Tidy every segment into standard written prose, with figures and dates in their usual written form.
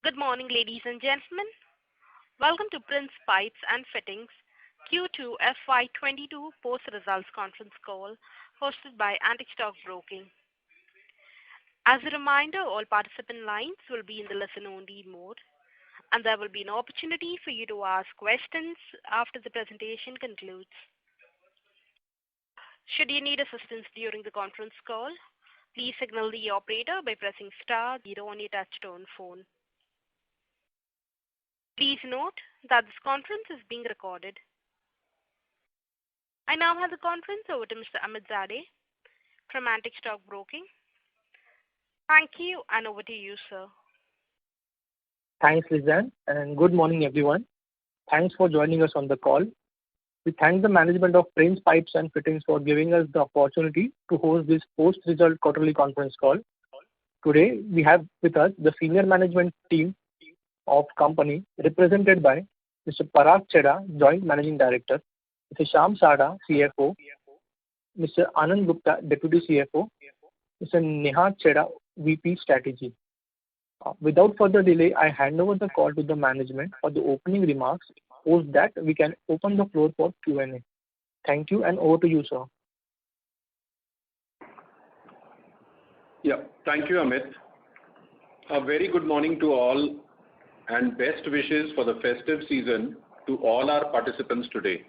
Good morning, ladies and gentlemen. Welcome to Prince Pipes and Fittings Q2 FY22 post-results conference call hosted by Antique Stock Broking. As a reminder, all participant lines will be in the listen-only mode, and there will be an opportunity for you to ask questions after the presentation concludes. Should you need assistance during the conference call, please signal the operator by pressing star 0 on your touch-tone phone. Please note that this conference is being recorded. I now hand the conference over to Mr. Amit Zade from Antique Stock Broking. Thank you, and over to you, sir. Thanks, Lizanne, and good morning, everyone. Thanks for joining us on the call. We thank the management of Prince Pipes and Fittings for giving us the opportunity to host this post-result quarterly conference call. Today, we have with us the senior management team of company represented by Mr. Parag Chheda, Joint Managing Director, Mr. Shyam Sada, CFO, Mr. Anand Gupta, Deputy CFO, Mr. Neha Chheda, VP Strategy. Without further delay, I hand over the call to the management for the opening remarks. Post that, we can open the floor for Q&A. Thank you, and over to you, sir. Thank you, Amit. A very good morning to all and best wishes for the festive season to all our participants today.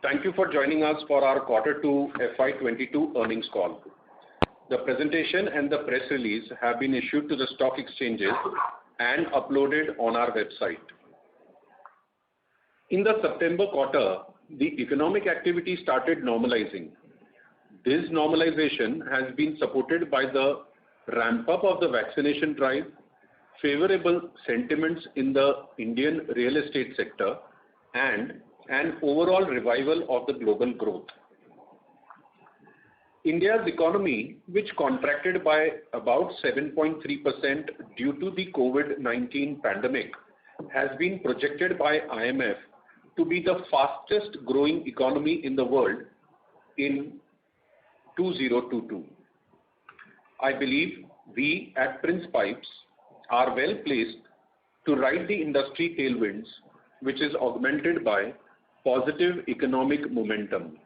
Thank you for joining us for our Q2 FY22 earnings call. The presentation and the press release have been issued to the stock exchanges and uploaded on our website. In the September quarter, the economic activity started normalizing. This normalization has been supported by the ramp up of the vaccination drive, favorable sentiments in the Indian real estate sector, and an overall revival of the global growth. India's economy, which contracted by about 7.3% due to the COVID-19 pandemic, has been projected by IMF to be the fastest growing economy in the world in 2022. I believe we at Prince Pipes are well placed to ride the industry tailwinds, which is augmented by positive economic momentum.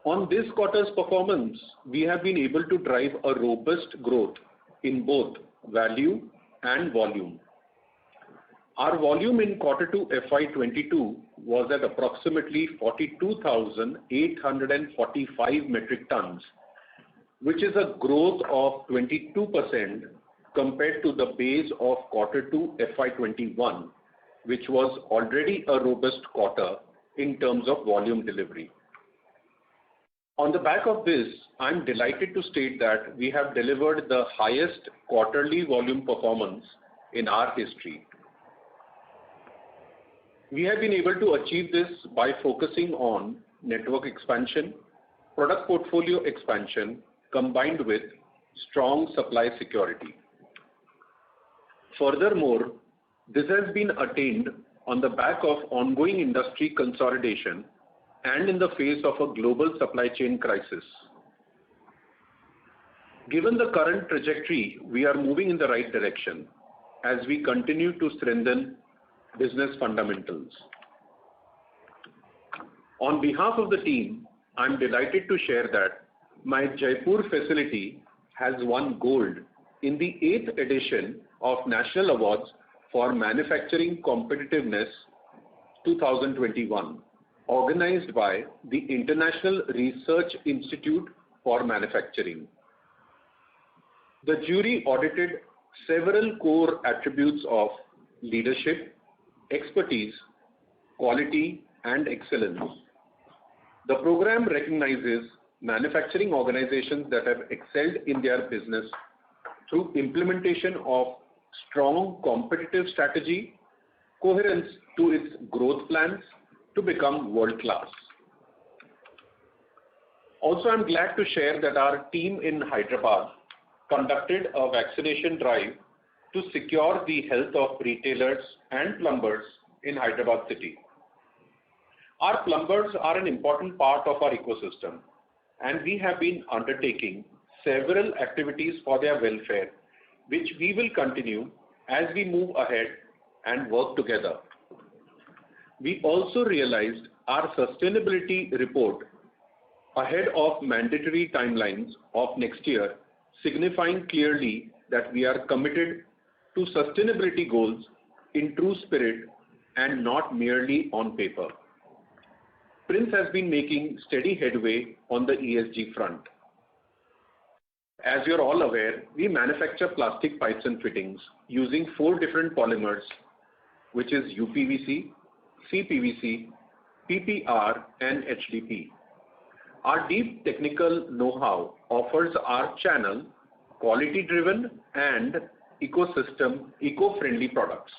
On this quarter's performance, we have been able to drive a robust growth in both value and volume. Our volume in Q2 FY22 was at approximately 42,845 metric tons, which is a growth of 22% compared to the base of Q2 FY21, which was already a robust quarter in terms of volume delivery. On the back of this, I'm delighted to state that we have delivered the highest quarterly volume performance in our history. We have been able to achieve this by focusing on network expansion, product portfolio expansion, combined with strong supply security. Furthermore, this has been attained on the back of ongoing industry consolidation and in the face of a global supply chain crisis. Given the current trajectory, we are moving in the right direction as we continue to strengthen business fundamentals. On behalf of the team, I'm delighted to share that my Jaipur facility has won gold in the 8th edition of National Awards for Manufacturing Competitiveness 2021, organized by the International Research Institute for Manufacturing. The jury audited several core attributes of leadership, expertise, quality, and excellence. The program recognizes manufacturing organizations that have excelled in their business through implementation of strong competitive strategy, coherence to its growth plans to become world-class. Also, I'm glad to share that our team in Hyderabad conducted a vaccination drive to secure the health of retailers and plumbers in Hyderabad city. Our plumbers are an important part of our ecosystem, and we have been undertaking several activities for their welfare which we will continue as we move ahead and work together. We also realized our sustainability report ahead of mandatory timelines of next year, signifying clearly that we are committed to sustainability goals in true spirit and not merely on paper. Prince has been making steady headway on the ESG front. As you're all aware, we manufacture plastic pipes and fittings using 4 different polymers, which is UPVC, CPVC, PPR, and HDP. Our deep technical know-how offers our channel quality-driven and eco-friendly products.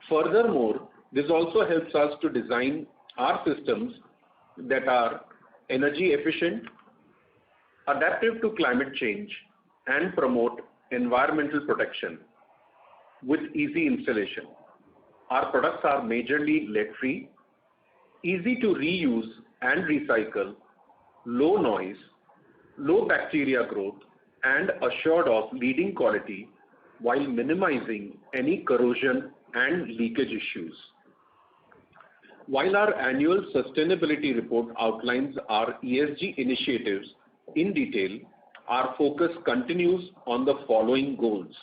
Furthermore, this also helps us to design our systems that are energy efficient, adaptive to climate change, and promote environmental protection with easy installation. Our products are majorly lead-free, easy to reuse and recycle, low noise, low bacteria growth, and assured of leading quality while minimizing any corrosion and leakage issues. While our annual sustainability report outlines our ESG initiatives in detail, our focus continues on the following goals.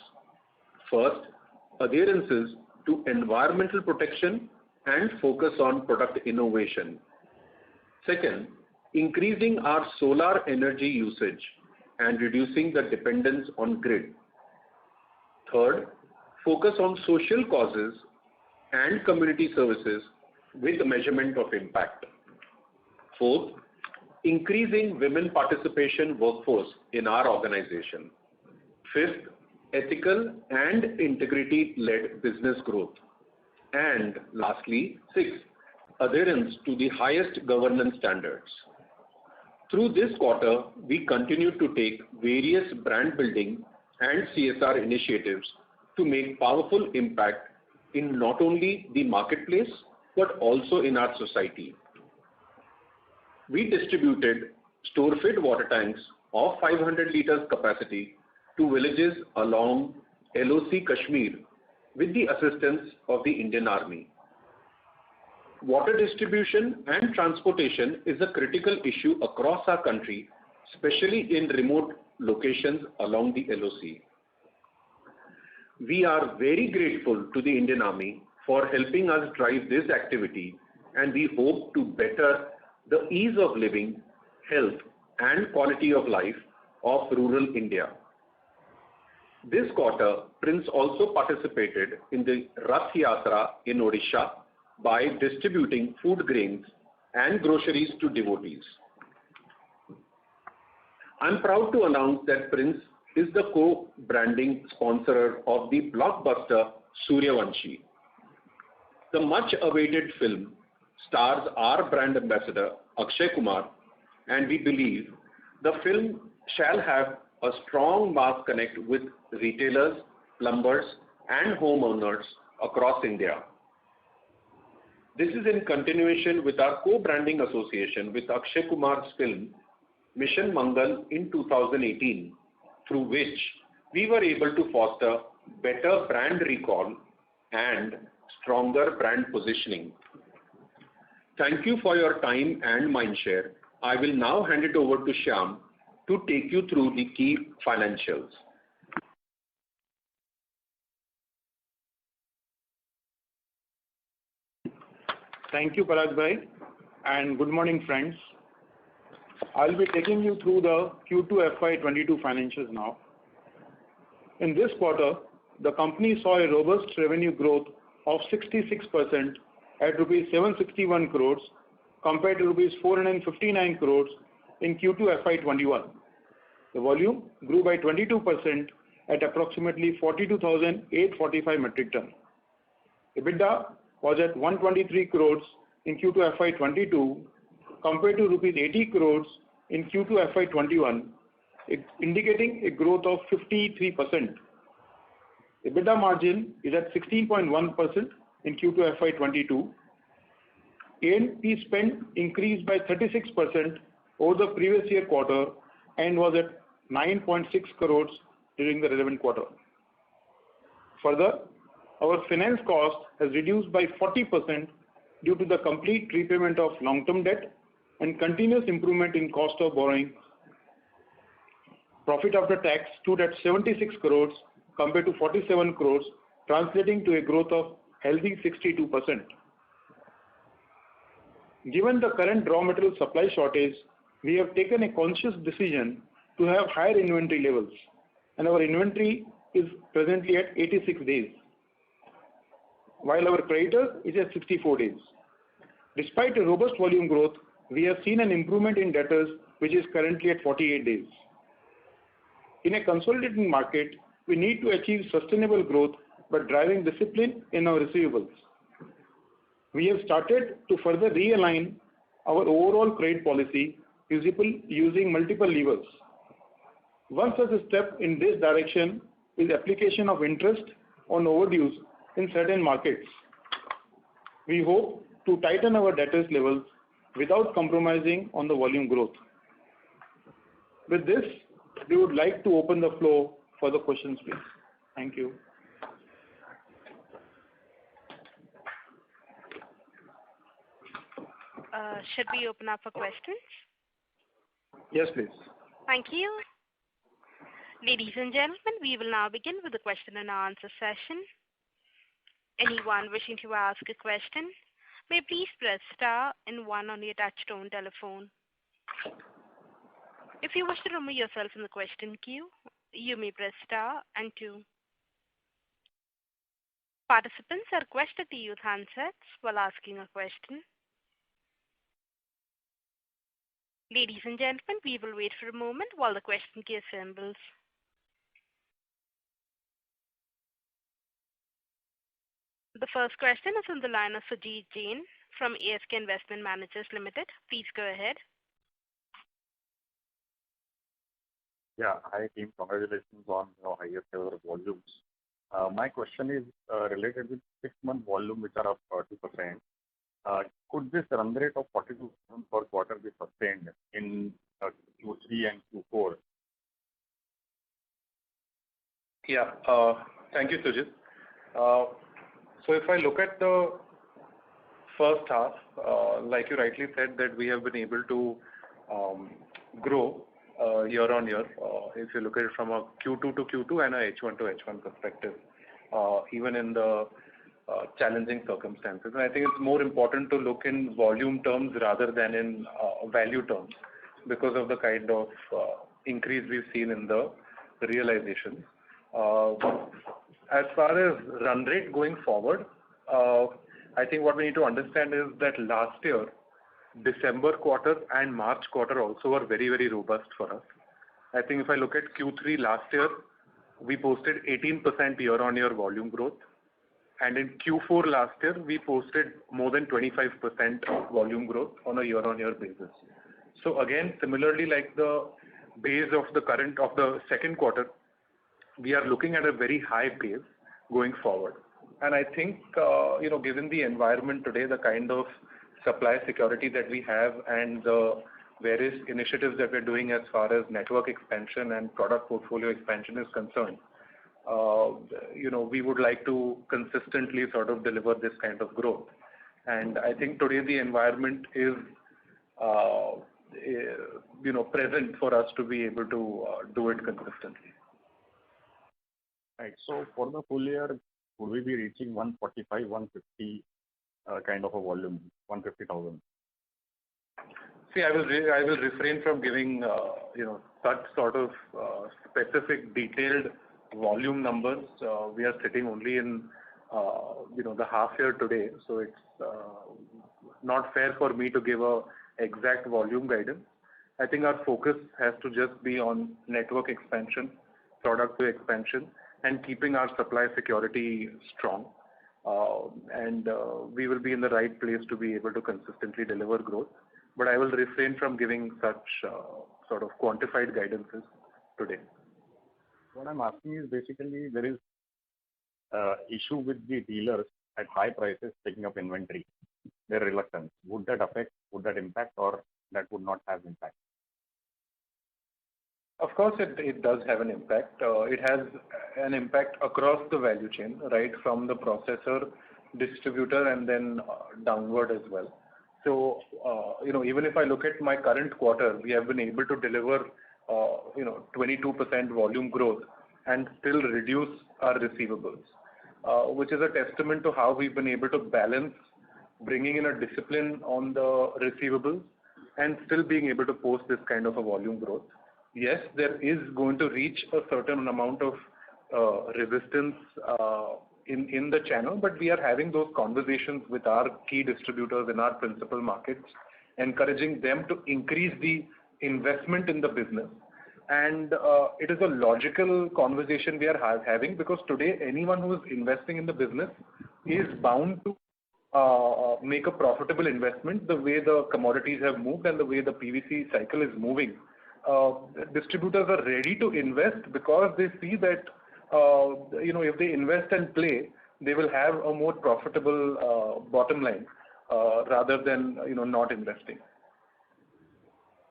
First, adherences to environmental protection and focus on product innovation. Second, increasing our solar energy usage and reducing the dependence on grid. Third, focus on social causes and community services with measurement of impact. Fourth, increasing women participation workforce in our organization. Fifth, ethical and integrity-led business growth. And lastly, sixth, adherence to the highest governance standards. Through this quarter, we continue to take various brand building and CSR initiatives to make powerful impact in not only the marketplace, but also in our society. We distributed store-fed water tanks of 500 liters capacity to villages along LOC Kashmir with the assistance of the Indian Army. Water distribution and transportation is a critical issue across our country, especially in remote locations along the LOC. We are very grateful to the Indian Army for helping us drive this activity, and we hope to better the ease of living, health, and quality of life of rural India. This quarter, Prince also participated in the Rath Yatra in Odisha by distributing food grains and groceries to devotees. I'm proud to announce that Prince is the co-branding sponsor of the blockbuster Suryavanshi. The much-awaited film stars our brand ambassador Akshay Kumar, and we believe the film shall have a strong mass connect with retailers, plumbers, and homeowners across India. This is in continuation with our co-branding association with Akshay Kumar's film Mission Mangal in 2018, through which we were able to foster better brand recall and stronger brand positioning. Thank you for your time and mindshare. I will now hand it over to Shyam to take you through the key financials. Thank you, Parag Bhai, and good morning, friends. I'll be taking you through the Q2 FY22 financials now. In this quarter, the company saw a robust revenue growth of 66% at rupees 761 crores compared to rupees 459 crores in Q2 FY21. The volume grew by 22% at approximately 42,845 metric ton. EBITDA was at 123 crores in Q2 FY22 compared to rupees 80 crores in Q2 FY21, indicating a growth of 53%. EBITDA margin is at 16.1% in Q2 FY22. A&P spend increased by 36% over the previous year quarter and was at 9.6 crores during the relevant quarter. Further, our finance cost has reduced by 40% due to the complete repayment of long-term debt and continuous improvement in cost of borrowing. Profit after tax stood at 76 crores compared to 47 crores, translating to a growth of healthy 62%. Given the current raw material supply shortage, we have taken a conscious decision to have higher inventory levels, and our inventory is presently at 86 days, while our creditor is at 64 days. Despite a robust volume growth, we have seen an improvement in debtors, which is currently at 48 days. In a consolidating market, we need to achieve sustainable growth by driving discipline in our receivables. We have started to further realign our overall credit policy using multiple levers. One such step in this direction is application of interest on overdues in certain markets. We hope to tighten our debtors levels without compromising on the volume growth. With this, we would like to open the floor for the questions, please. Thank you. Should we open up for questions? Yes, please. Thank you. Ladies and gentlemen, we will now begin with the question and answer session. Anyone wishing to ask a question may please press star and one on your touchtone telephone. If you wish to remove yourself from the question queue, you may press star and two. Participants are requested to use handsets while asking a question. Ladies and gentlemen, we will wait for a moment while the question queue assembles. The first question is on the line of Sujit Jain from ASK Investment Managers Limited. Please go ahead. Yeah, hi team. Congratulations on highest ever volumes. My question is related with 6-month volume, which are up 2%. Could this run rate of 42% per quarter be sustained in Q3 and Q4? Yeah, thank you, Sujit. So if I look at the first half, like you rightly said, that we have been able to grow year on year. If you look at it from a Q2 to Q2 and a H1 to H1 perspective, even in the challenging circumstances. And I think it's more important to look in volume terms rather than in value terms because of the kind of increase we've seen in the realization. As far as run rate going forward, I think what we need to understand is that last year, December quarter and March quarter also were very, very robust for us. I think if I look at Q3 last year, we posted 18% year-on-year volume growth. And in Q4 last year, we posted more than 25% volume growth on a year-on-year basis. So again, similarly, like the base of the second quarter, we are looking at a very high base going forward. And I think, given the environment today, the kind of supply security that we have and the various initiatives that we're doing as far as network expansion and product portfolio expansion is concerned, we would like to consistently sort of deliver this kind of growth. And I think today the environment is, present for us to be able to do it consistently. Right. So for the full year, would we be reaching 145, 150 kind of a volume, 150,000? See, I will refrain from giving such sort of specific detailed volume numbers. We are sitting only in the half year today, so it's not fair for me to give a exact volume guidance. I think our focus has to just be on network expansion, product expansion, and keeping our supply security strong. And we will be in the right place to be able to consistently deliver growth. But I will refrain from giving such sort of quantified guidances today. What I'm asking is basically there is issue with the dealers at high prices taking up inventory, their reluctance. Would that impact, or that would not have impact? Of course, it does have an impact. It has an impact across the value chain, right from the processor, distributor, and then downward as well. So, even if I look at my current quarter, we have been able to deliver, 22% volume growth and still reduce our receivables, which is a testament to how we've been able to balance bringing in a discipline on the receivables and still being able to post this kind of a volume growth. Yes, there is going to reach a certain amount of resistance in the channel, but we are having those conversations with our key distributors in our principal markets, encouraging them to increase the investment in the business. And it is a logical conversation we are having, because today anyone who is investing in the business is bound to make a profitable investment the way the commodities have moved and the way the PVC cycle is moving. Distributors are ready to invest because they see that if they invest and play, they will have a more profitable bottom line rather than not investing.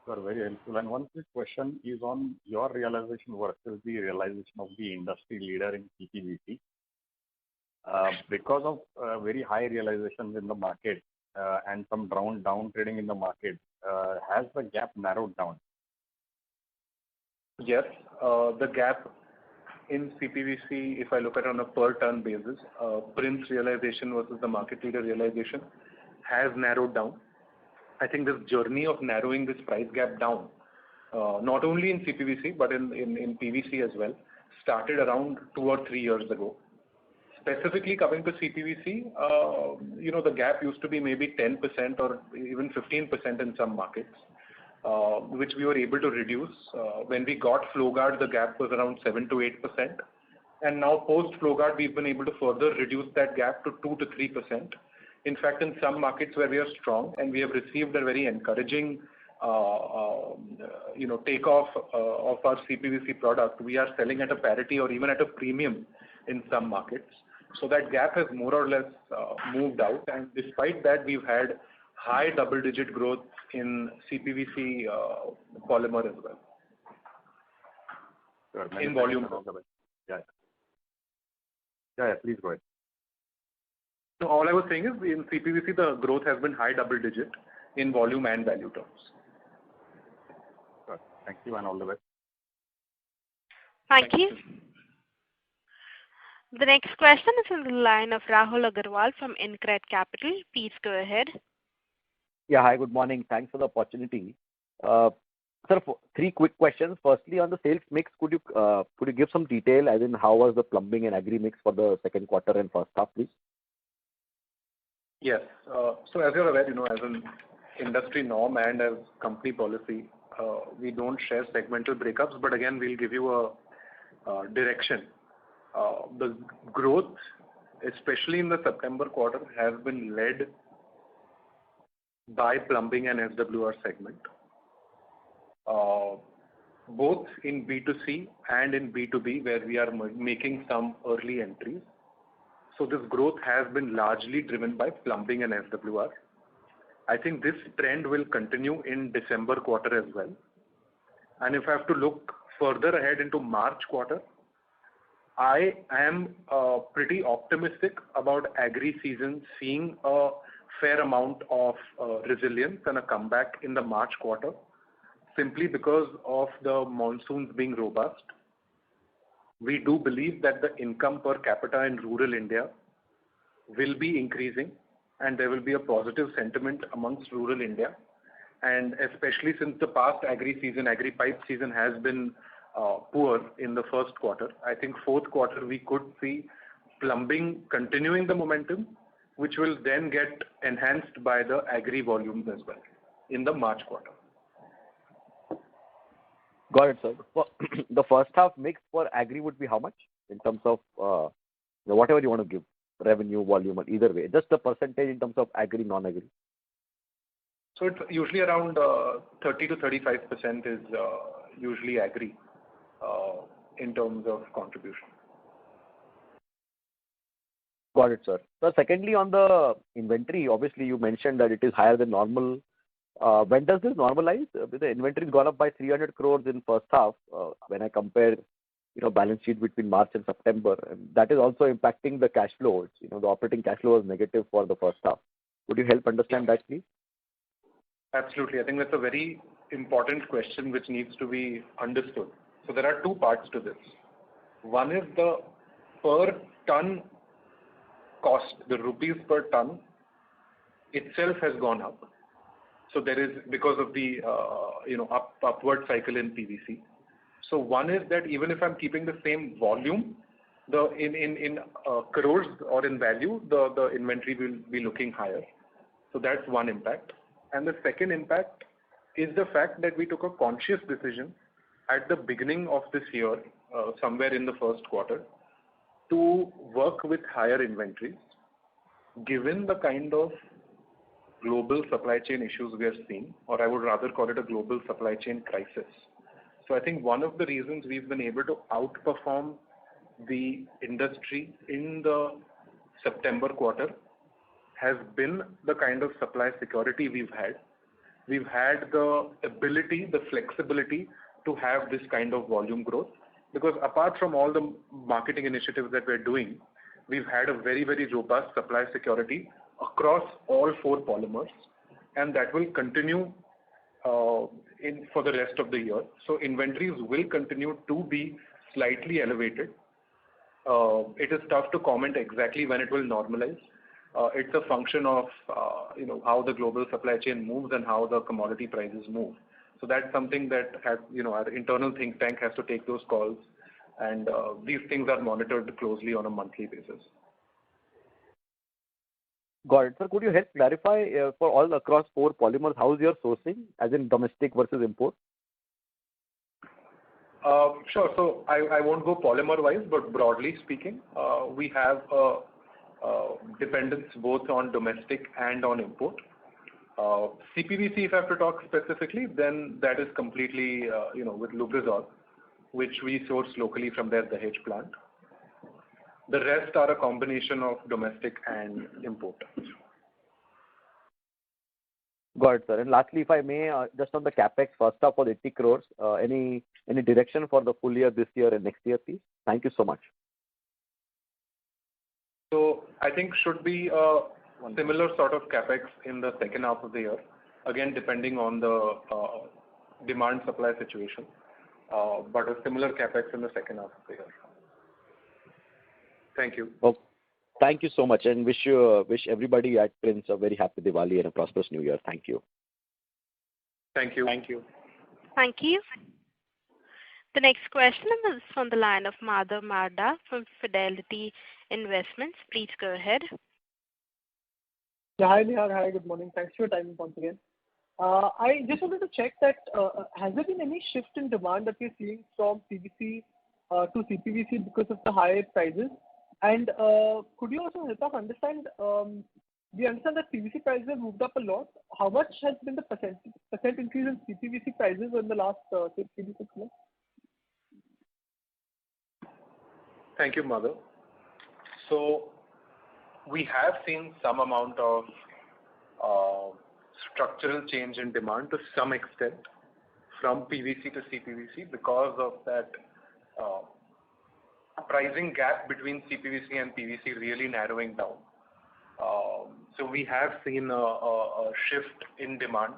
Sir, very helpful. And one quick question is on your realization versus the realization of the industry leader in CPVC. Because of very high realizations in the market and some down trading in the market, has the gap narrowed down? Yes, the gap in CPVC, if I look at it on a per ton basis, Prince realization versus the market leader realization has narrowed down. I think this journey of narrowing this price gap down, not only in CPVC but in PVC as well, started around 2 or 3 years ago. Specifically coming to CPVC, the gap used to be maybe 10% or even 15% in some markets, which we were able to reduce. When we got FlowGuard, the gap was around 7 to 8%. And now post FlowGuard, we've been able to further reduce that gap to 2 to 3%. In fact, in some markets where we are strong and we have received a very encouraging takeoff of our CPVC product, we are selling at a parity or even at a premium in some markets. So that gap has more or less moved out, and despite that, we've had high double-digit growth in CPVC polymer as well. Sure. In volume. Yeah, please go ahead. So all I was saying is in CPVC, the growth has been high double-digit in volume and value terms. Sure. Thank you and all the best. Thank you. The next question is on the line of Rahul Agarwal from InCred Capital. Please go ahead. Yeah, hi, good morning. Thanks for the opportunity. Sir, 3 quick questions. Firstly, on the sales mix, could you give some detail, as in how was the plumbing and agri mix for the second quarter and first half, please? Yes. So as you're aware, as an industry norm and as company policy, we don't share segmental breakups, but again, we'll give you a direction. The growth, especially in the September quarter, has been led by plumbing and SWR segment, both in B2C and in B2B, where we are making some early entries. So this growth has been largely driven by plumbing and SWR. I think this trend will continue in December quarter as well. And if I have to look further ahead into March quarter, I am pretty optimistic about agri season seeing a fair amount of resilience and a comeback in the March quarter, simply because of the monsoons being robust. We do believe that the income per capita in rural India will be increasing, and there will be a positive sentiment amongst rural India. And especially since the past agri pipe season has been poor in the first quarter, I think fourth quarter we could see plumbing continuing the momentum, which will then get enhanced by the agri volumes as well in the March quarter. Got it, sir. The first half mix for agri would be how much in terms of whatever you want to give, revenue, volume, or either way, just the percentage in terms of agri, non-agri? So it's usually around 30 to 35% is usually agri in terms of contribution. Got it, sir. So secondly, on the inventory, obviously you mentioned that it is higher than normal. When does this normalize? The inventory has gone up by 300 crores in first half, when I compare, balance sheet between March and September, and that is also impacting the cash flows. The operating cash flow was negative for the first half. Could you help understand that, please? Absolutely. I think that's a very important question which needs to be understood. So there are two parts to this. One is the per ton cost, the rupees per ton itself has gone up. So there is, because of the upward cycle in PVC. So one is that even if I'm keeping the same volume, in crores or in value, the inventory will be looking higher. So that's one impact. And the second impact is the fact that we took a conscious decision at the beginning of this year, somewhere in the first quarter, to work with higher inventories, given the kind of global supply chain issues we are seeing, or I would rather call it a global supply chain crisis. So I think one of the reasons we've been able to outperform the industry in the September quarter has been the kind of supply security we've had. We've had the ability, the flexibility to have this kind of volume growth, because apart from all the marketing initiatives that we're doing, we've had a very, very robust supply security across all four polymers, and that will continue for the rest of the year. So inventories will continue to be slightly elevated. It is tough to comment exactly when it will normalize. It's a function of how the global supply chain moves and how the commodity prices move. So that's something that has, our internal think tank has to take those calls, and these things are monitored closely on a monthly basis. Got it. Sir, could you help clarify for all across four polymers, how is your sourcing, as in domestic versus import? Sure. So I won't go polymer-wise, but broadly speaking, we have dependence both on domestic and on import. CPVC, if I have to talk specifically, then that is completely, with Lubrizol, which we source locally from their Dahej plant. The rest are a combination of domestic and import. Got it, sir. And lastly, if I may, just on the capex, first half for 80 crores, any direction for the full year this year and next year, please? Thank you so much. So I think should be a similar sort of capex in the second half of the year, again depending on the demand supply situation, but a similar capex in the second half of the year. Thank you. Well, thank you so much, and wish everybody at Prince a very happy Diwali and a prosperous New Year. Thank you. Thank you. Thank you. Thank you. The next question is from the line of Madhav Marda from Fidelity Investments. Please go ahead. Yeah, hi Nihar. Hi, good morning. Thanks for your time once again. I just wanted to check that has there been any shift in demand that you're seeing from PVC to CPVC because of the higher prices? And could you also help us understand, we understand that PVC prices have moved up a lot. How much has been the percent increase in CPVC prices in the last 3 to 6 months? Thank you, Madhav. So we have seen some amount of structural change in demand to some extent from PVC to CPVC because of that pricing gap between CPVC and PVC really narrowing down. So we have seen a shift in demand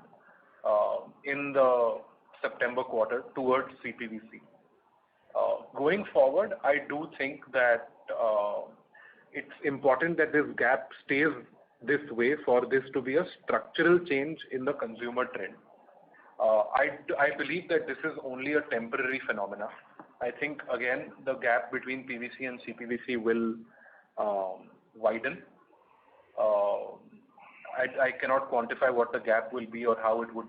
in the September quarter towards CPVC. Going forward, I do think that it's important that this gap stays this way for this to be a structural change in the consumer trend. I believe that this is only a temporary phenomena. I think, again, the gap between PVC and CPVC will widen. I cannot quantify what the gap will be or how it would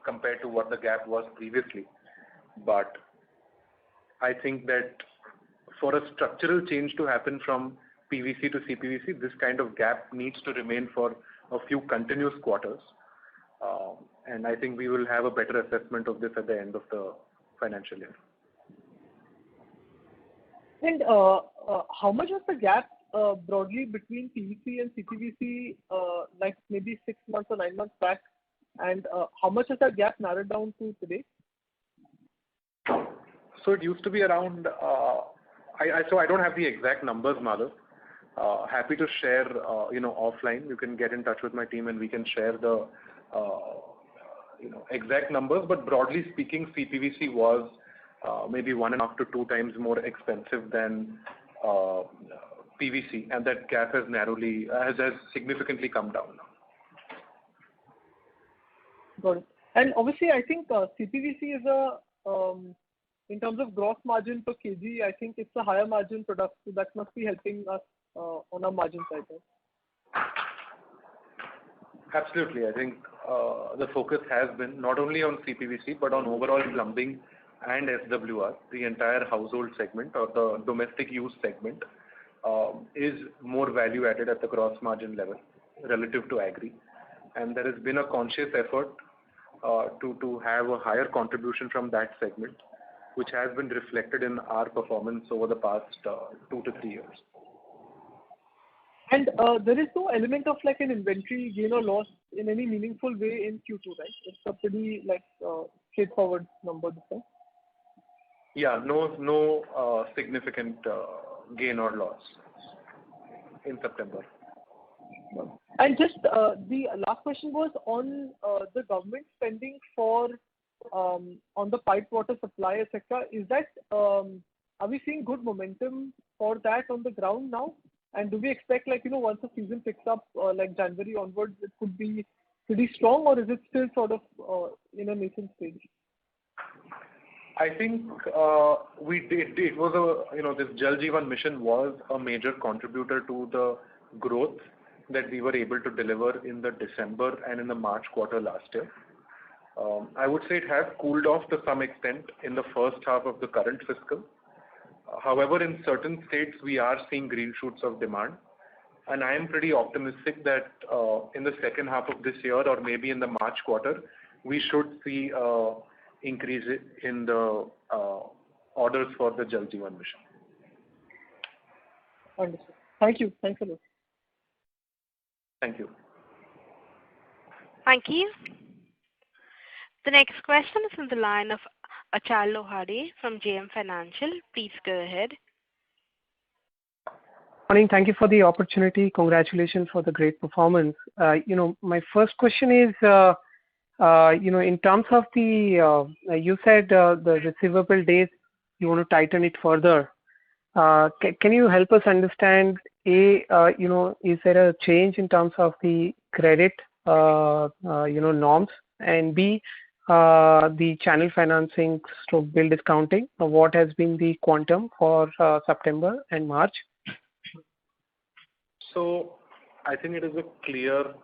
compare to what the gap was previously. But I think that for a structural change to happen from PVC to CPVC, this kind of gap needs to remain for a few continuous quarters. And I think we will have a better assessment of this at the end of the financial year. And how much was the gap broadly between PVC and CPVC, like maybe 6 months or 9 months back? And how much has that gap narrowed down to today? So it used to be around, so I don't have the exact numbers, Madhav. Happy to share, offline. You can get in touch with my team and we can share the, exact numbers. But broadly speaking, CPVC was maybe 1.5 to 2 times more expensive than PVC, and that gap has has significantly come down now. Got it. And obviously, I think CPVC is in terms of gross margin per kg, I think it's a higher margin product, so that must be helping us on our margin side. Right? Absolutely. I think the focus has been not only on CPVC, but on overall plumbing and SWR. The entire household segment or the domestic use segment is more value added at the gross margin level relative to agri. And there has been a conscious effort to have a higher contribution from that segment, which has been reflected in our performance over the past 2 to 3 years. And there is no element of like an inventory gain or loss in any meaningful way in Q2, right? It's a pretty straightforward number this time. Yeah, no significant gain or loss in September. And just the last question was on the government spending for on the piped water supply, etc. Is that are we seeing good momentum for that on the ground now? And do we expect once the season picks up like January onwards, it could be pretty strong, or is it still sort of in a nascent stage? I think we did. It was this Jal Jeevan mission was a major contributor to the growth that we were able to deliver in the December and in the March quarter last year. I would say it has cooled off to some extent in the first half of the current fiscal. However, in certain states, we are seeing green shoots of demand. And I am pretty optimistic that in the second half of this year or maybe in the March quarter, we should see increase in the orders for the Jal Jeevan mission. Understood. Thank you. Thanks a lot. Thank you. Thank you. The next question is from the line of Achal Lohade from JM Financial. Please go ahead. Morning. Thank you for the opportunity. Congratulations for the great performance. My first question is, in terms of the, you said the receivable days, you want to tighten it further. Can you help us understand, is there a change in terms of the credit, norms, and B, the channel financing stroke bill discounting? What has been the quantum for September and March? So I think it is a clear,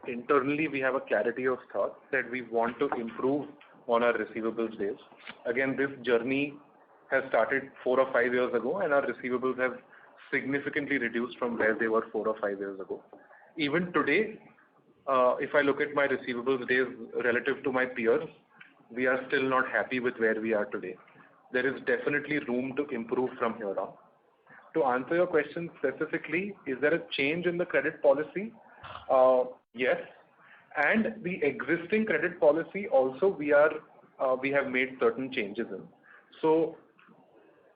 internally we have a clarity of thought that we want to improve on our receivables days. Again, this journey has started 4 or 5 years ago, and our receivables have significantly reduced from where they were 4 or 5 years ago. Even today, if I look at my receivables days relative to my peers, we are still not happy with where we are today. There is definitely room to improve from here on. To answer your question specifically, is there a change in the credit policy? Yes. And the existing credit policy also we have made certain changes in. So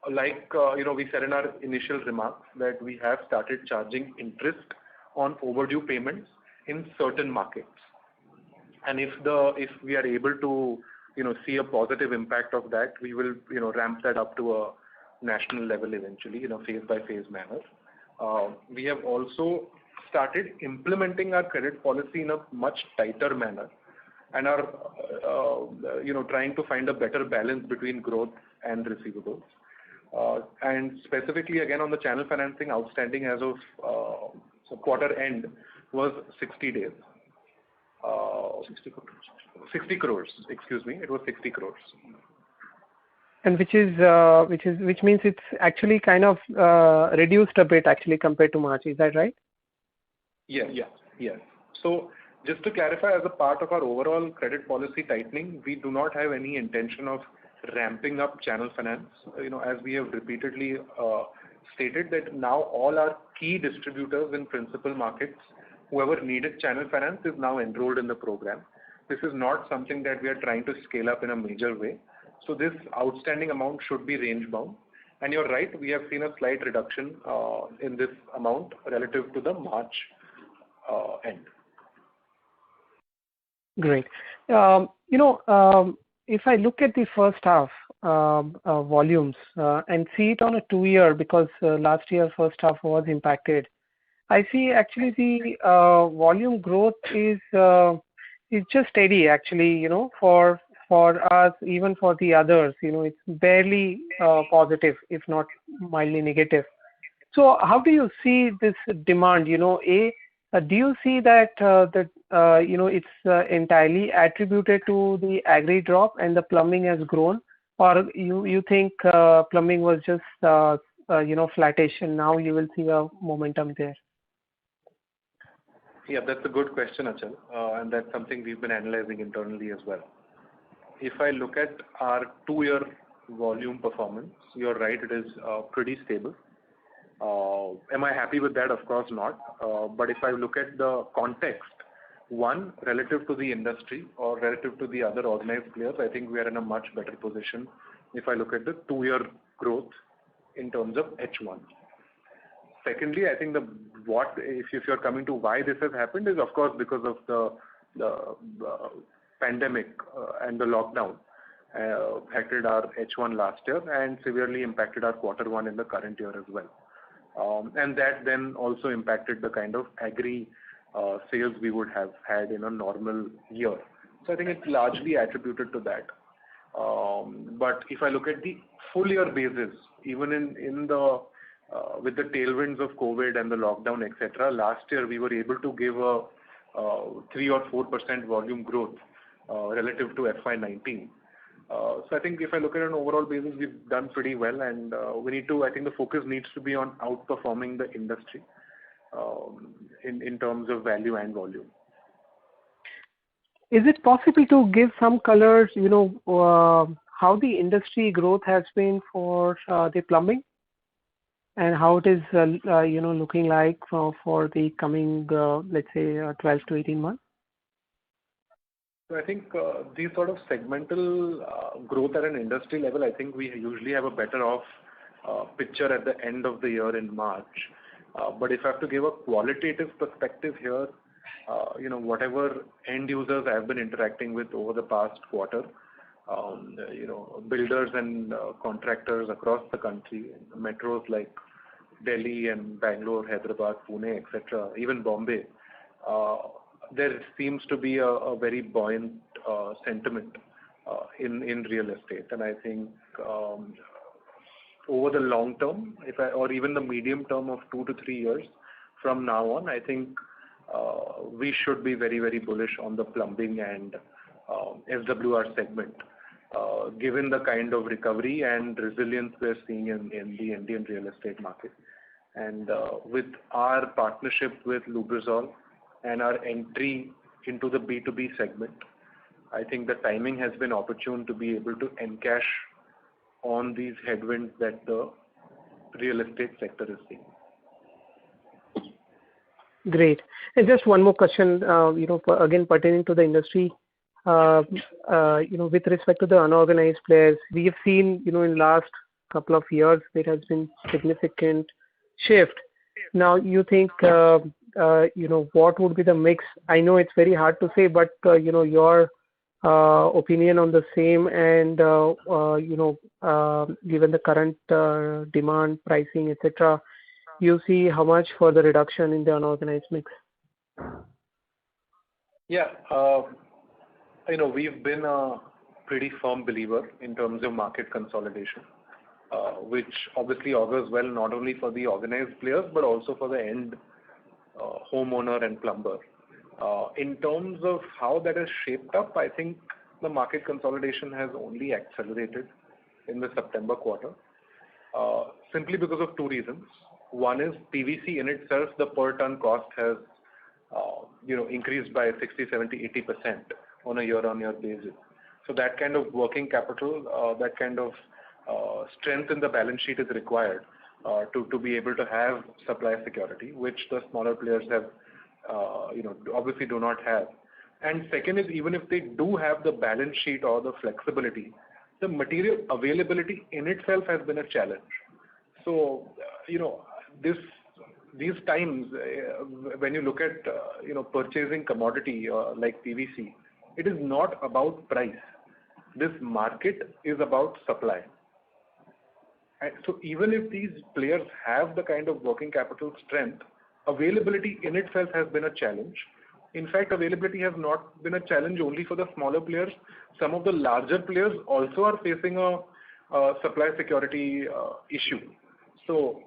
we said in our initial remarks that we have started charging interest on overdue payments in certain markets. And if we are able to see a positive impact of that, we will ramp that up to a national level eventually in a phase by phase manner. We have also started implementing our credit policy in a much tighter manner and are trying to find a better balance between growth and receivables. And specifically again on the channel financing, outstanding as of quarter end was 60 days. 60 crores, excuse me. It was 60 crores. And which means it's actually kind of reduced a bit actually compared to March. Is that right? Yes. So just to clarify, as a part of our overall credit policy tightening, we do not have any intention of ramping up channel finance. As we have repeatedly stated that now all our key distributors in principal markets, whoever needed channel finance is now enrolled in the program. This is not something that we are trying to scale up in a major way. So this outstanding amount should be range bound. And you're right, we have seen a slight reduction in this amount relative to the March end. Great. If I look at the first half volumes and see it on a 2-year, because last year first half was impacted, I see actually the volume growth is just steady actually, for us, even for the others, it's barely positive, if not mildly negative. So how do you see this demand? Do you see that it's entirely attributed to the agri drop and the plumbing has grown, or you think plumbing was just flattish and now you will see a momentum there? Yeah, that's a good question, Achal, and that's something we've been analyzing internally as well. If I look at our 2-year volume performance, you're right, it is pretty stable. Am I happy with that? Of course not. But if I look at the context, one, relative to the industry or relative to the other organized players, I think we are in a much better position if I look at the 2-year growth in terms of H1. Secondly, I think if you're coming to why this has happened is of course because of the pandemic and the lockdown affected our H1 last year and severely impacted our Q1 in the current year as well. And that then also impacted the kind of agri sales we would have had in a normal year. So I think it's largely attributed to that. But if I look at the full year basis, even in the with the tailwinds of COVID and the lockdown, etc., last year we were able to give a 3 or 4% volume growth relative to FY19. So I think if I look at an overall basis, we've done pretty well, and I think the focus needs to be on outperforming the industry in terms of value and volume. Is it possible to give some colors, how the industry growth has been for the plumbing and how it is, looking like for the coming, let's say, 12 to 18 months? So I think these sort of segmental growth at an industry level, I think we usually have a better off picture at the end of the year in March. But if I have to give a qualitative perspective here, whatever end users I have been interacting with over the past quarter, builders and contractors across the country, metros like Delhi and Bangalore, Hyderabad, Pune, etc., even Bombay, there seems to be a very buoyant sentiment in real estate. And I think over the long term, or even the medium term of 2 to 3 years from now on, I think we should be very, very bullish on the plumbing and SWR segment, given the kind of recovery and resilience we're seeing in the Indian real estate market. And with our partnership with Lubrizol and our entry into the B2B segment, I think the timing has been opportune to be able to encash on these headwinds that the real estate sector is seeing. Great. And just one more question, again pertaining to the industry, with respect to the unorganized players, we have seen, in last couple of years, there has been significant shift. Now, you think, what would be the mix? I know it's very hard to say, but, your opinion on the same and, given the current demand, pricing, etc., you see how much further reduction in the unorganized mix? Yeah, we've been a pretty firm believer in terms of market consolidation, which obviously augurs well not only for the organized players but also for the end homeowner and plumber. In terms of how that has shaped up, I think the market consolidation has only accelerated in the September quarter, simply because of 2 reasons. One is PVC in itself, the per ton cost has increased by 60, 70, 80% on a year-on-year basis. So that kind of working capital, that kind of strength in the balance sheet is required to be able to have supply security, which the smaller players have, obviously do not have. And second is, even if they do have the balance sheet or the flexibility, the material availability in itself has been a challenge. So, these times, when you look at, purchasing commodity like PVC, it is not about price. This market is about supply. And so even if these players have the kind of working capital strength, availability in itself has been a challenge. In fact, availability has not been a challenge only for the smaller players. Some of the larger players also are facing a supply security issue. So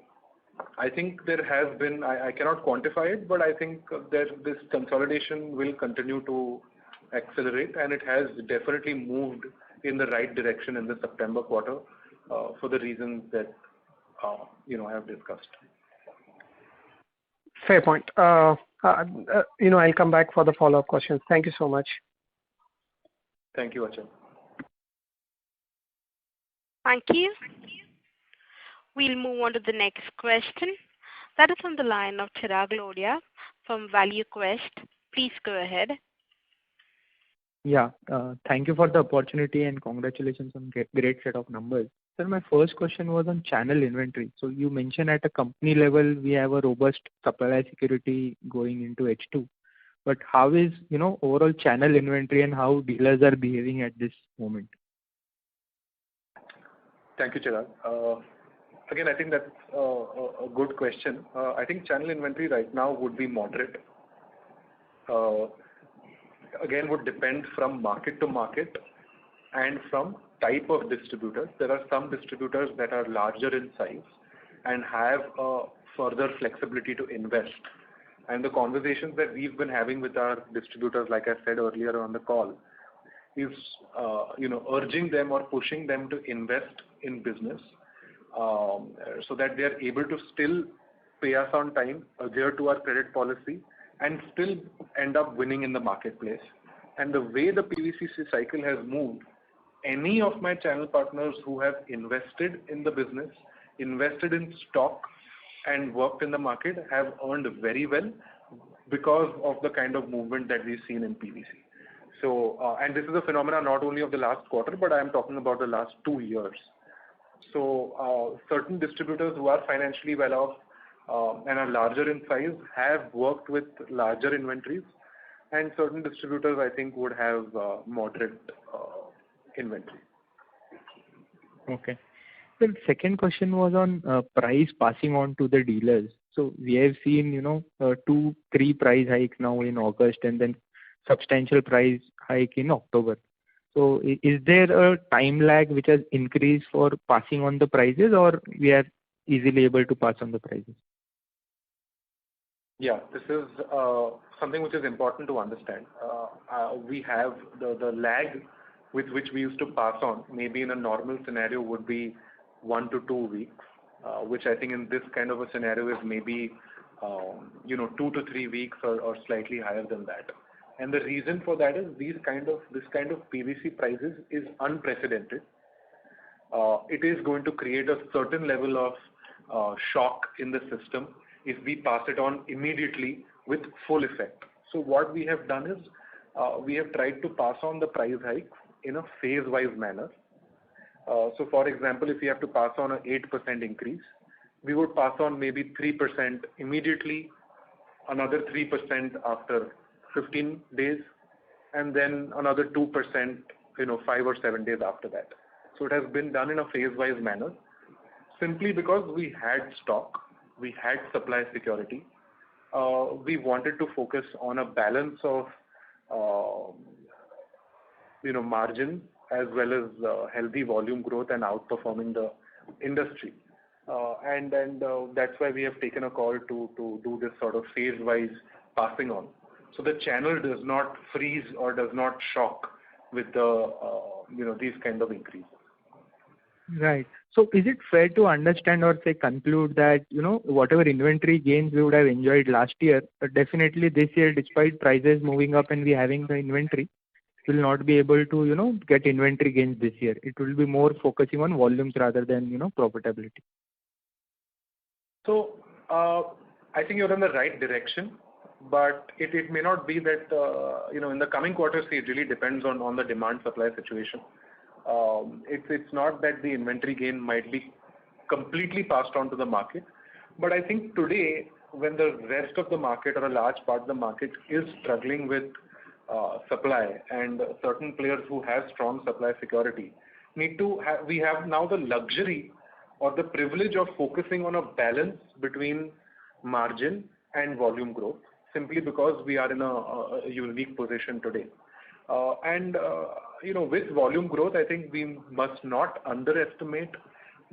I think there has been, I cannot quantify it, but I think this consolidation will continue to accelerate, and it has definitely moved in the right direction in the September quarter for the reasons that I have discussed. Fair point. I'll come back for the follow-up questions. Thank you so much. Thank you, Achal. Thank you. We'll move on to the next question. That is on the line of Chirag Lodaya from ValueQuest. Please go ahead. Yeah, thank you for the opportunity and congratulations on great set of numbers. Sir, my first question was on channel inventory. So you mentioned at a company level we have a robust supply security going into H2. But how is overall channel inventory and how dealers are behaving at this moment? Thank you, Chirag. Again, I think that's a good question. I think channel inventory right now would be moderate. Again, would depend from market to market and from type of distributors. There are some distributors that are larger in size and have further flexibility to invest. And the conversations that we've been having with our distributors, like I said earlier on the call, is urging them or pushing them to invest in business so that they are able to still pay us on time, adhere to our credit policy, and still end up winning in the marketplace. And the way the PVC cycle has moved, any of my channel partners who have invested in the business, invested in stock, and worked in the market have earned very well because of the kind of movement that we've seen in PVC. So, and this is a phenomenon not only of the last quarter, but I am talking about the last 2 years. So, certain distributors who are financially well off and are larger in size have worked with larger inventories, and certain distributors, I think, would have moderate inventory. Okay. The second question was on price passing on to the dealers. So we have seen, 2-3 price hikes now in August and then substantial price hike in October. So is there a time lag which has increased for passing on the prices, or we are easily able to pass on the prices? Yeah, this is something which is important to understand. We have the lag with which we used to pass on, maybe in a normal scenario would be 1 to 2 weeks, which I think in this kind of a scenario is maybe 2 to 3 weeks or slightly higher than that. And the reason for that is this kind of PVC prices is unprecedented. It is going to create a certain level of shock in the system if we pass it on immediately with full effect. So what we have done is we have tried to pass on the price hike in a phase-wise manner. So for example, if we have to pass on an 8% increase, we would pass on maybe 3% immediately, another 3% after 15 days, and then another 2%, 5 or 7 days after that. So it has been done in a phase-wise manner, simply because we had stock, we had supply security. We wanted to focus on a balance of, margin as well as healthy volume growth and outperforming the industry. And that's why we have taken a call to do this sort of phase-wise passing on. So the channel does not freeze or does not shock with the, these kind of increases. Right. So is it fair to understand or say conclude that, whatever inventory gains we would have enjoyed last year, but definitely this year, despite prices moving up and we having the inventory, will not be able to, get inventory gains this year. It will be more focusing on volumes rather than, profitability. So I think you're in the right direction, but it may not be that, in the coming quarters, see, it really depends on the demand-supply situation. It's not that the inventory gain might be completely passed on to the market, but I think today, when the rest of the market or a large part of the market is struggling with supply, and certain players who have strong supply security we have now the luxury or the privilege of focusing on a balance between margin and volume growth, simply because we are in a unique position today. With volume growth, I think we must not underestimate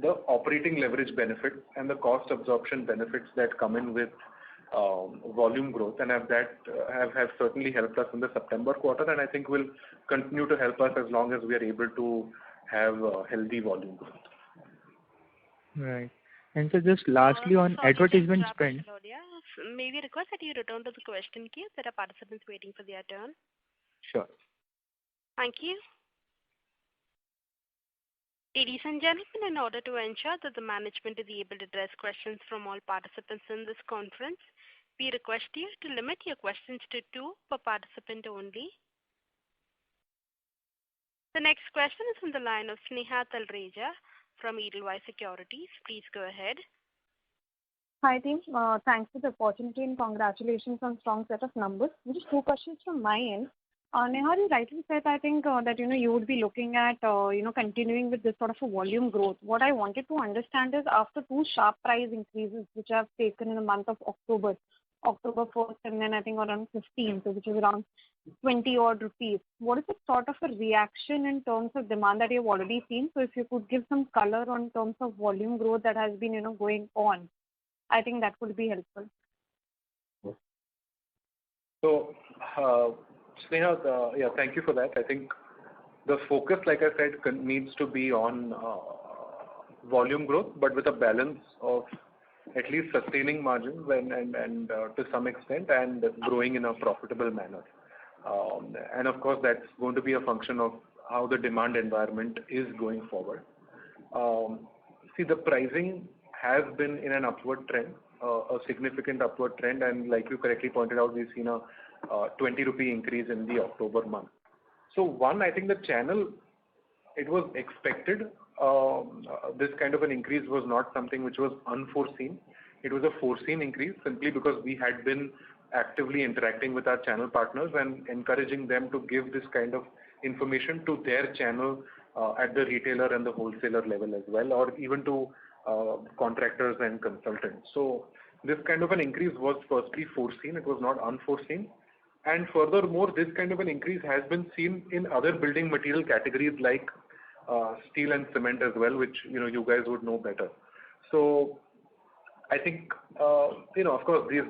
the operating leverage benefits and the cost absorption benefits that come in with volume growth, and have certainly helped us in the September quarter, and I think will continue to help us as long as we are able to have healthy volume growth. Right. And so just lastly on advertisement spend. May we request that you return to the question queue? There are participants waiting for their turn. Sure. Thank you. Ladies and gentlemen, in order to ensure that the management is able to address questions from all participants in this conference, we request you to limit your questions to 2 per participant only. The next question is from the line of Sneha Talreja from Edelweiss Securities. Please go ahead. Hi team, thanks for the opportunity and congratulations on strong set of numbers. Just 2 questions from my end. Neha, you rightly said, I think that you would be looking at continuing with this sort of a volume growth. What I wanted to understand is, after 2 sharp price increases which have taken in the month of October 1st and then I think around 15th, which is around 20 odd rupees. What is the sort of a reaction in terms of demand that you've already seen? So if you could give some color on terms of volume growth that has been going on, I think that would be helpful. So, Sneha, thank you for that. I think the focus, like I said, needs to be on volume growth, but with a balance of at least sustaining margins and to some extent, and growing in a profitable manner. And of course, that's going to be a function of how the demand environment is going forward. See, the pricing has been in an upward trend, a significant upward trend, and like you correctly pointed out, we've seen a 20 rupee increase in the October month. So one, I think the channel, it was expected. This kind of an increase was not something which was unforeseen. It was a foreseen increase simply because we had been actively interacting with our channel partners and encouraging them to give this kind of information to their channel at the retailer and the wholesaler level as well, or even to contractors and consultants. So this kind of an increase was firstly foreseen, it was not unforeseen. And furthermore, this kind of an increase has been seen in other building material categories like steel and cement as well, which you guys would know better. So I think of course these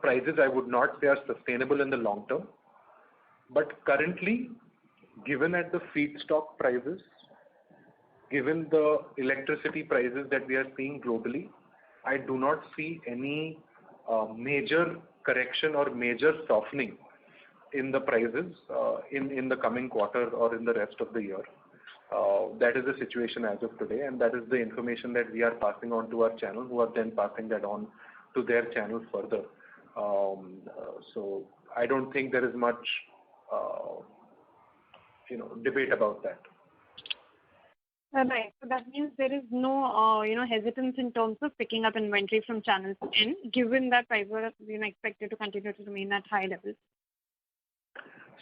prices I would not say are sustainable in the long term, but currently, given at the feedstock prices, given the electricity prices that we are seeing globally, I do not see any major correction or major softening in the prices in the coming quarter or in the rest of the year. That is the situation as of today, and that is the information that we are passing on to our channel, who are then passing that on to their channels further. So I don't think there is much debate about that. Right. So that means there is no hesitance in terms of picking up inventory from channels in, given that prices are expected to continue to remain at high levels.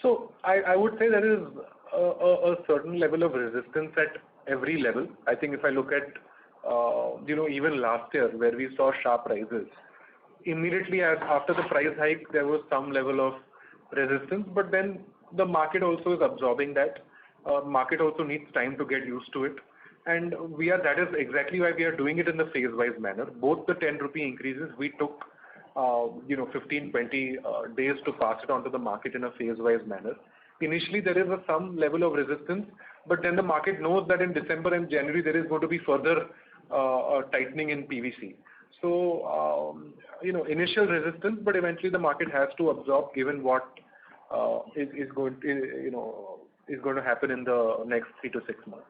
So I would say there is a certain level of resistance at every level. I think if I look at even last year where we saw sharp rises, immediately after the price hike there was some level of resistance, but then the market also is absorbing that. Market also needs time to get used to it, and that is exactly why we are doing it in the phase-wise manner. Both the 10 rupee increases we took 15-20 days to pass it on to the market in a phase-wise manner. Initially there is some level of resistance, but then the market knows that in December and January there is going to be further tightening in PVC. So initial resistance, but eventually the market has to absorb, given what is going to happen in the next 3 to 6 months.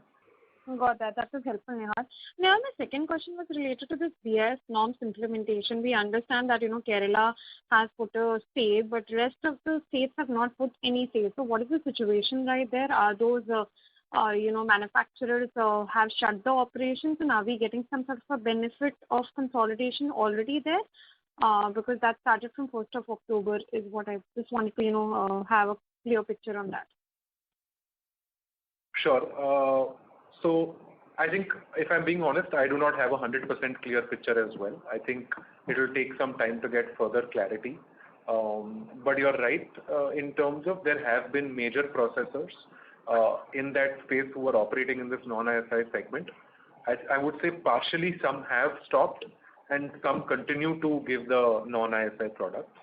Got that. That was helpful, Nihal. Nihal, my second question was related to this BIS norms implementation. We understand that, Kerala has put a stay, but rest of the states have not put any stay. So what is the situation right there? Are those, manufacturers have shut the operations, and are we getting some sort of a benefit of consolidation already there? Because that started from 1st of October is what I just wanted to, have a clear picture on that. Sure. So I think, if I'm being honest, I do not have a 100% clear picture as well. I think it will take some time to get further clarity. But you're right, in terms of there have been major processors in that space who are operating in this non-ISI segment. I would say partially some have stopped and some continue to give the non-ISI products,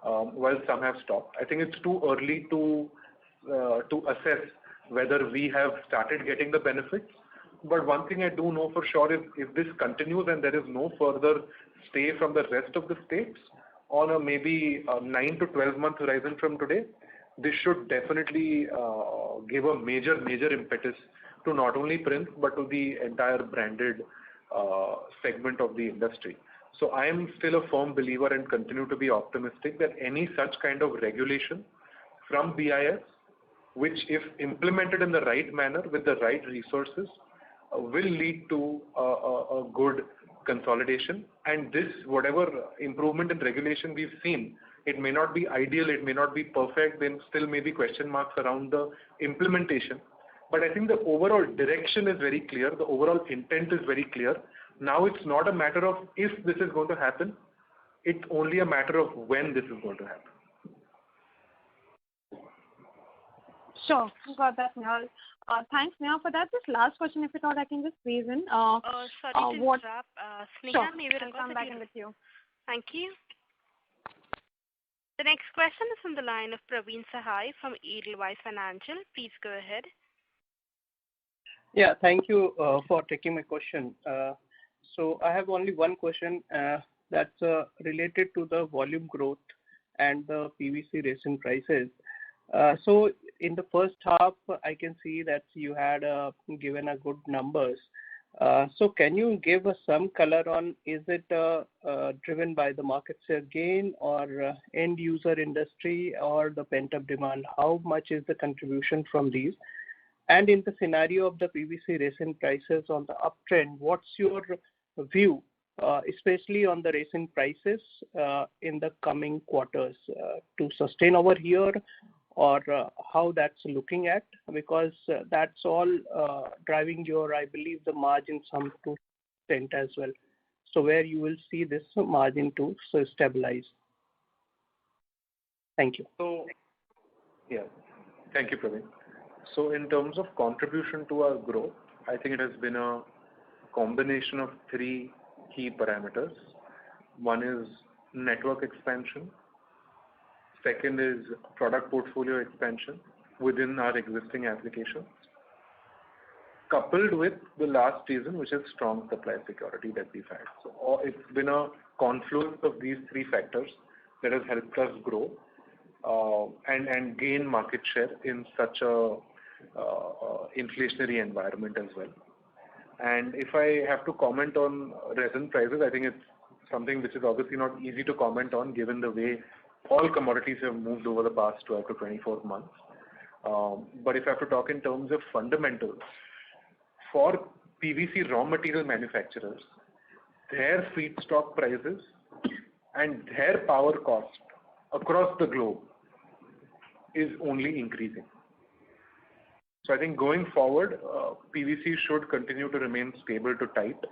while some have stopped. I think it's too early to assess whether we have started getting the benefits. But one thing I do know for sure is if this continues and there is no further stay from the rest of the states on a maybe 9 to 12 month horizon from today, this should definitely give a major impetus to not only Prince but to the entire branded segment of the industry. So I am still a firm believer and continue to be optimistic that any such kind of regulation from BIS, which if implemented in the right manner with the right resources, will lead to a good consolidation. And this, whatever improvement in regulation we've seen, it may not be ideal, it may not be perfect, then still may be question marks around the implementation. But I think the overall direction is very clear, the overall intent is very clear. Now it's not a matter of if this is going to happen, it's only a matter of when this is going to happen. Sure, got that, Nihal. Thanks, Neha, for that. This last question, if you thought I can just squeeze in. Sorry to interrupt. Sneha, sure. maybe I'll come back in with you. Thank you. The next question is from the line of Praveen Sahai from Edelweiss Financial. Please go ahead. Yeah, thank you for taking my question. So I have only one question that's related to the volume growth and the PVC resin prices. So in the first half, I can see that you had given a good numbers. So can you give us some color on, is it driven by the market share gain or end user industry or the pent-up demand? How much is the contribution from these? And in the scenario of the PVC resin prices on the uptrend, what's your view, especially on the resin prices in the coming quarters to sustain over here, or how that's looking at? Because that's all driving your, I believe, the margin some to extent as well. So where you will see this margin to stabilize. Thank you. So, yeah, thank you, Praveen. So in terms of contribution to our growth, I think it has been a combination of three key parameters. One is network expansion. Second is product portfolio expansion within our existing applications, coupled with the last reason, which is strong supply security that we've had. So it's been a confluence of these three factors that has helped us grow and gain market share in such a inflationary environment as well. And if I have to comment on resin prices, I think it's something which is obviously not easy to comment on given the way all commodities have moved over the past 12 to 24 months. But if I have to talk in terms of fundamentals, for PVC raw material manufacturers, their feedstock prices and their power cost across the globe is only increasing. So I think going forward, PVC should continue to remain stable to tight.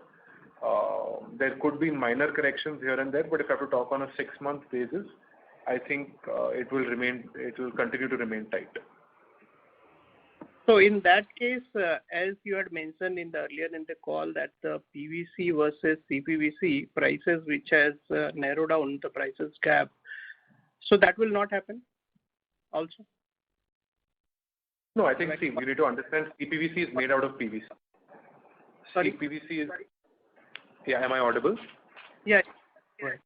There could be minor corrections here and there, but if I have to talk on a 6-month basis, I think it will continue to remain tight. So in that case, as you had mentioned earlier in the call, that the PVC versus CPVC prices, which has narrowed down the prices gap, so that will not happen also? No, I think, see, you need to understand CPVC is made out of PVC. Sorry? CPVC is... Yeah, am I audible? Yeah. Right.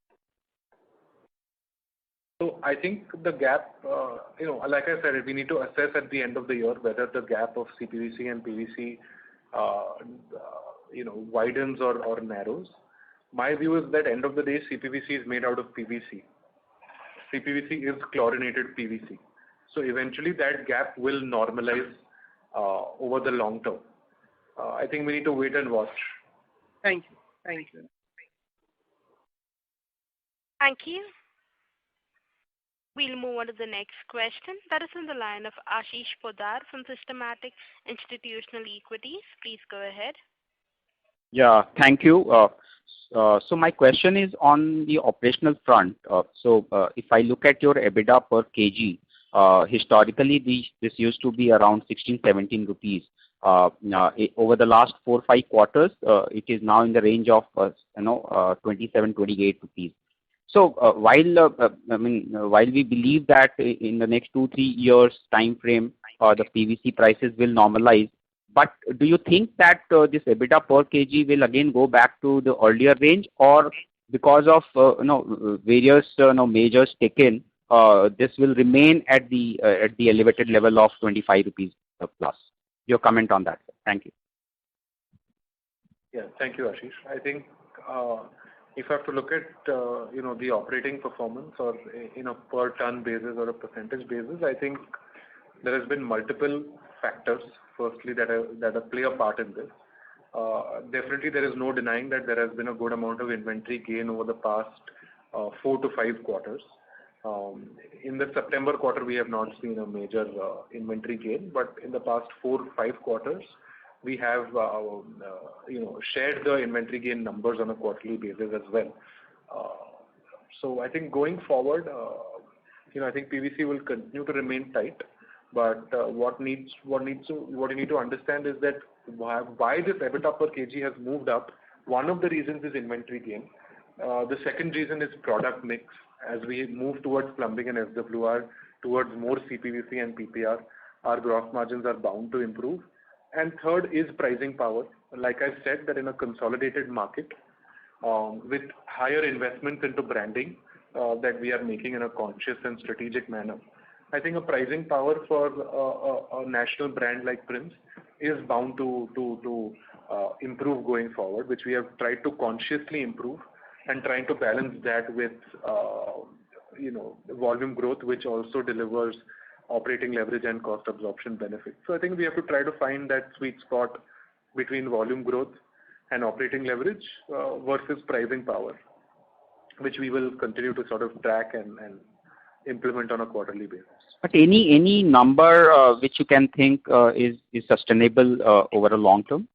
So I think the gap, like I said, we need to assess at the end of the year whether the gap of CPVC and PVC widens or narrows. My view is that end of the day, CPVC is made out of PVC. CPVC is chlorinated PVC. So eventually that gap will normalize over the long term. I think we need to wait and watch. Thank you. Thank you. Thank you. We'll move on to the next question. That is on the line of Ashish Poddar from Systematic Institutional Equities. Please go ahead. Yeah, thank you. So my question is on the operational front. If I look at your EBITDA per kg, historically this used to be around 16-17 rupees. Over the last 4-5 quarters, it is now in the range of 27-28 rupees. So while we believe that in the next 2-3 years time frame, the PVC prices will normalize, but do you think that this EBITDA per kg will again go back to the earlier range, or because of various measures taken, this will remain at the elevated level of 25 rupees plus? Your comment on that, sir. Thank you. Yeah, thank you, Ashish. I think if I have to look at the operating performance or in a per ton basis or a percentage basis, I think there has been multiple factors. Firstly, that play a part in this. Definitely, there is no denying that there has been a good amount of inventory gain over the past 4 to 5 quarters. In the September quarter, we have not seen a major inventory gain, but in the past 4 or 5 quarters, we have shared the inventory gain numbers on a quarterly basis as well. So I think going forward, I think PVC will continue to remain tight. But what you need to understand is that why this EBITDA per kg has moved up. One of the reasons is inventory gain. The second reason is product mix. As we move towards plumbing and SWR, towards more CPVC and PPR, our gross margins are bound to improve. And third is pricing power. Like I said, that in a consolidated market, with higher investments into branding that we are making in a conscious and strategic manner, I think a pricing power for a national brand like Prince is bound to improve going forward, which we have tried to consciously improve and trying to balance that with volume growth, which also delivers operating leverage and cost absorption benefits. So I think we have to try to find that sweet spot between volume growth and operating leverage versus pricing power, which we will continue to sort of track and implement on a quarterly basis. But any number which you can think is sustainable over a long term?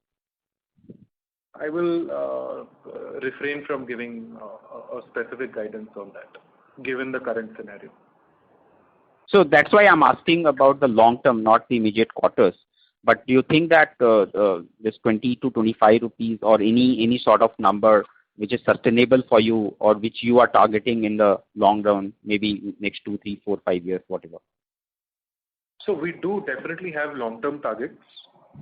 I will refrain from giving a specific guidance on that, given the current scenario. So that's why I'm asking about the long term, not the immediate quarters. But do you think that this 20 to 25 rupees or any sort of number which is sustainable for you or which you are targeting in the long run, maybe next 2, 3, 4, 5 years, whatever? So we do definitely have long-term targets,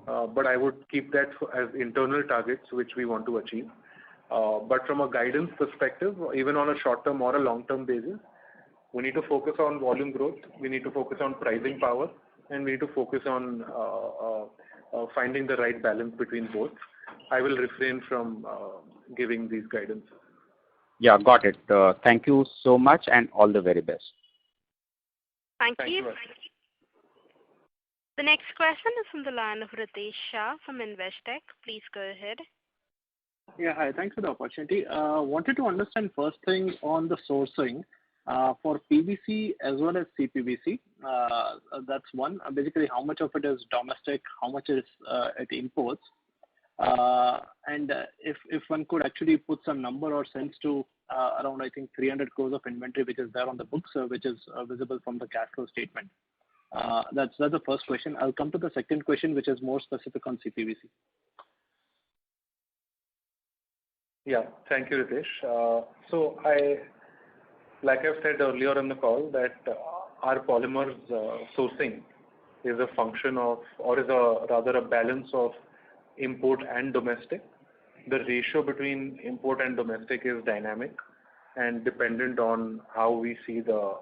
but I would keep that as internal targets which we want to achieve. But from a guidance perspective, even on a short-term or a long-term basis, we need to focus on volume growth, we need to focus on pricing power, and we need to focus on finding the right balance between both. I will refrain from giving these guidance. Yeah, got it. Thank you so much and all the very best. Thank you. Thank you. The next question is from the line of Ritesh Shah from Investec. Please go ahead. Yeah, hi. Thanks for the opportunity. Wanted to understand first thing on the sourcing for PVC as well as CPVC. That's one. Basically, how much of it is domestic, how much is at imports, and if one could actually put some number or sense to around, I think, 300 crores of inventory which is there on the books, which is visible from the cash flow statement. That's the first question. I'll come to the second question, which is more specific on CPVC. Yeah, thank you, Ritesh. So like I've said earlier on the call, that our polymers sourcing is a function of, or is rather a balance of import and domestic. The ratio between import and domestic is dynamic and dependent on how we see the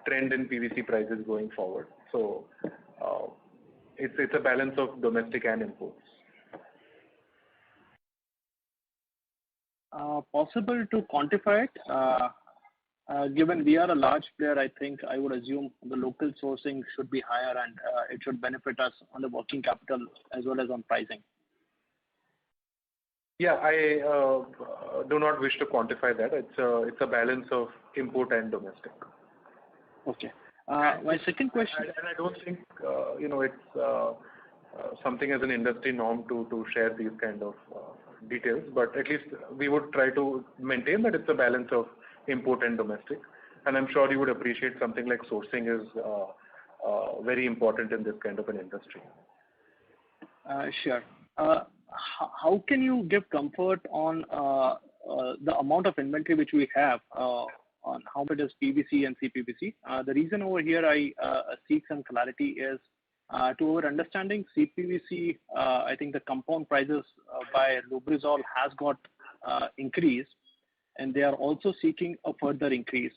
trend in PVC prices going forward. So It's a balance of domestic and imports. Possible to quantify it? Given we are a large player, I think I would assume the local sourcing should be higher and it should benefit us on the working capital as well as on pricing. Yeah, I do not wish to quantify that. It's a balance of import and domestic. Okay. My second question. And I don't think it's something as an industry norm to share these kind of details, but at least we would try to maintain that it's a balance of import and domestic. And I'm sure you would appreciate something like sourcing is very important in this kind of an industry. Sure. How can you give comfort on the amount of inventory which we have on how much is PVC and CPVC? The reason over here I seek some clarity is to our understanding, CPVC, I think the compound prices by Lubrizol has got increased, and they are also seeking a further increase.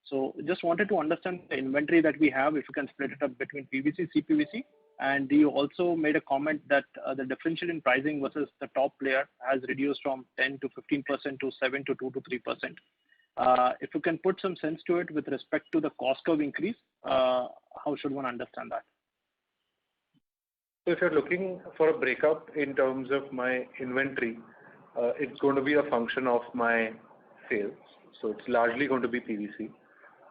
So just wanted to understand the inventory that we have, if you can split it up between PVC, CPVC. And you also made a comment that the differential in pricing versus the top player has reduced from 10 to 15% to 7 to 2 to 3%. If you can put some sense to it with respect to the cost curve increase, how should one understand that? So if you're looking for a breakup in terms of my inventory, it's going to be a function of my sales. So it's largely going to be PVC,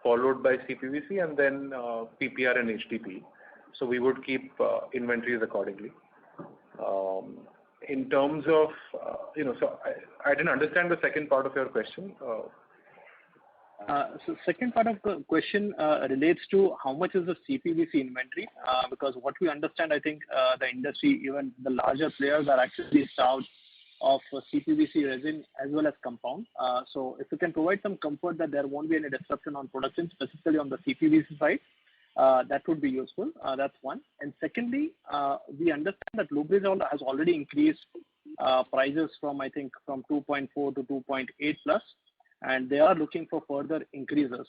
followed by CPVC, and then PPR and HDPE. So we would keep inventories accordingly. In terms of, so I didn't understand the second part of your question. So second part of the question relates to how much is the CPVC inventory, because what we understand, I think the industry, even the larger players are actually starved of CPVC resin as well as compound. So if you can provide some comfort that there won't be any disruption on production, specifically on the CPVC side, that would be useful. That's one. And secondly, we understand that Lubrizol has already increased prices from, I think, from 2.4 to 2.8 plus, and they are looking for further increases.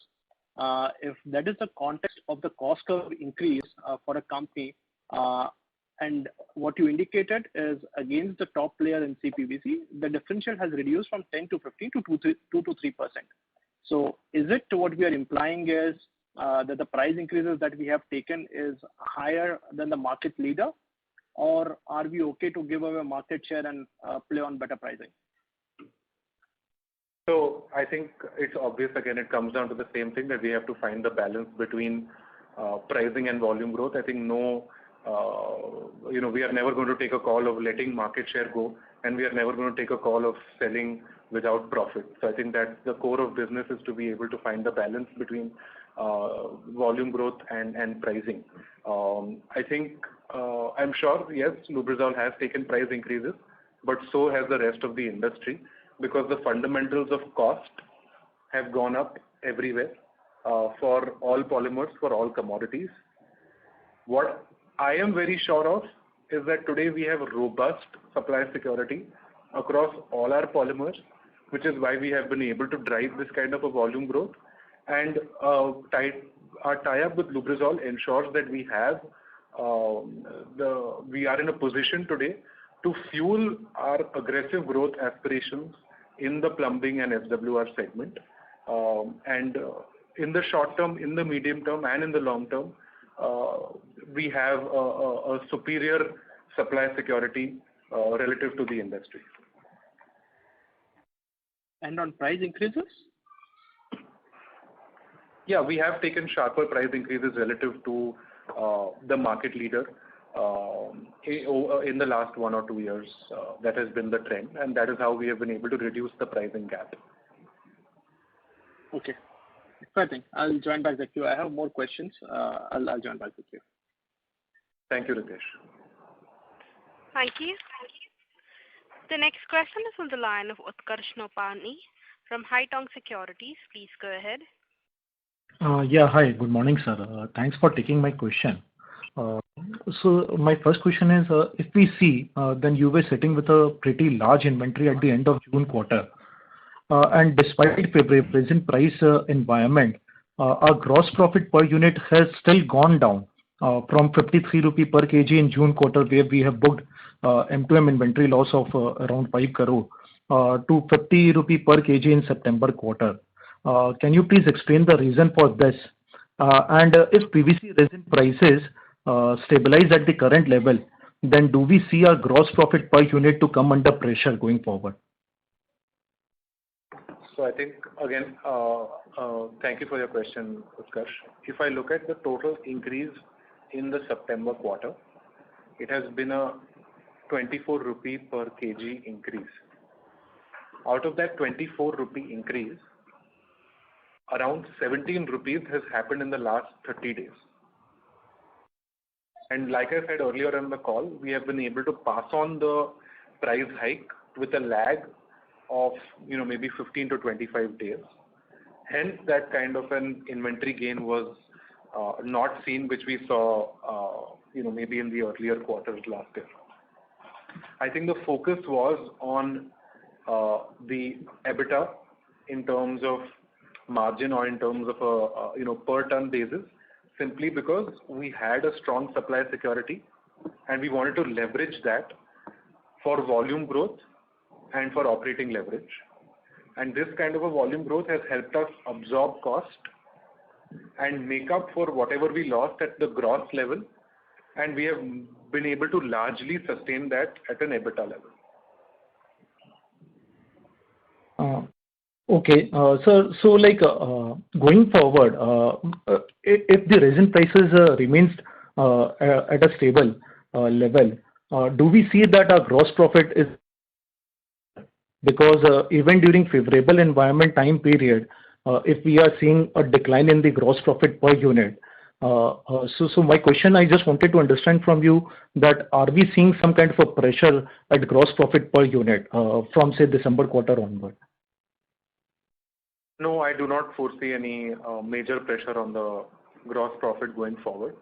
If that is the context of the cost curve increase for a company, and what you indicated is against the top player in CPVC, the differential has reduced from 10 to 15 to 2 to 3%. So is it what we are implying is that the price increases that we have taken is higher than the market leader, or are we okay to give away market share and play on better pricing? So I think it's obvious, again, it comes down to the same thing, that we have to find the balance between pricing and volume growth. I think we are never going to take a call of letting market share go, and we are never going to take a call of selling without profit. So I think that the core of business is to be able to find the balance between volume growth and pricing. I think, I'm sure, yes, Lubrizol has taken price increases, but so has the rest of the industry, because the fundamentals of cost have gone up everywhere for all polymers, for all commodities. What I am very sure of is that today we have robust supply security across all our polymers, which is why we have been able to drive this kind of a volume growth. And our tie-up with Lubrizol ensures that we are in a position today to fuel our aggressive growth aspirations in the plumbing and SWR segment. And in the short term, in the medium term, and in the long term, we have a superior supply security relative to the industry. And on price increases? Yeah, we have taken sharper price increases relative to the market leader in the last 1 or 2 years. That has been the trend, and that is how we have been able to reduce the pricing gap. Okay. I think I'll join back the queue. I have more questions. I'll join back the queue. Thank you, Ritesh. Thank you. The next question is on the line of Utkarsh Nopani from Haitong Securities. Please go ahead. Yeah, hi. Good morning, sir. Thanks for taking my question. So my first question is, if we see, then you were sitting with a pretty large inventory at the end of June quarter. And despite present price environment, our gross profit per unit has still gone down from 53 rupee per kg in June quarter, where we have booked M2M inventory loss of around 5 crore, to 50 rupee per kg in September quarter. Can you please explain the reason for this? And if PVC resin prices stabilize at the current level, then do we see our gross profit per unit to come under pressure going forward? So I think, again, thank you for your question, Utkarsh. If I look at the total increase in the September quarter, it has been a 24 rupee per kg increase. Out of that 24 rupee increase, around 17 rupees has happened in the last 30 days. And like I said earlier in the call, we have been able to pass on the price hike with a lag of maybe 15 to 25 days. Hence, that kind of an inventory gain was not seen, which we saw maybe in the earlier quarters last year. I think the focus was on the EBITDA in terms of margin or in terms of a per ton basis, simply because we had a strong supply security and we wanted to leverage that for volume growth and for operating leverage. And this kind of a volume growth has helped us absorb cost and make up for whatever we lost at the gross level, and we have been able to largely sustain that at an EBITDA level. Okay, so like going forward, if the resin prices remains at a stable level, do we see that our gross profit is, because even during favorable environment time period, if we are seeing a decline in the gross profit per unit, so my question, I just wanted to understand from you that are we seeing some kind of a pressure at gross profit per unit from say December quarter onward? No, I do not foresee any major pressure on the gross profit going forward.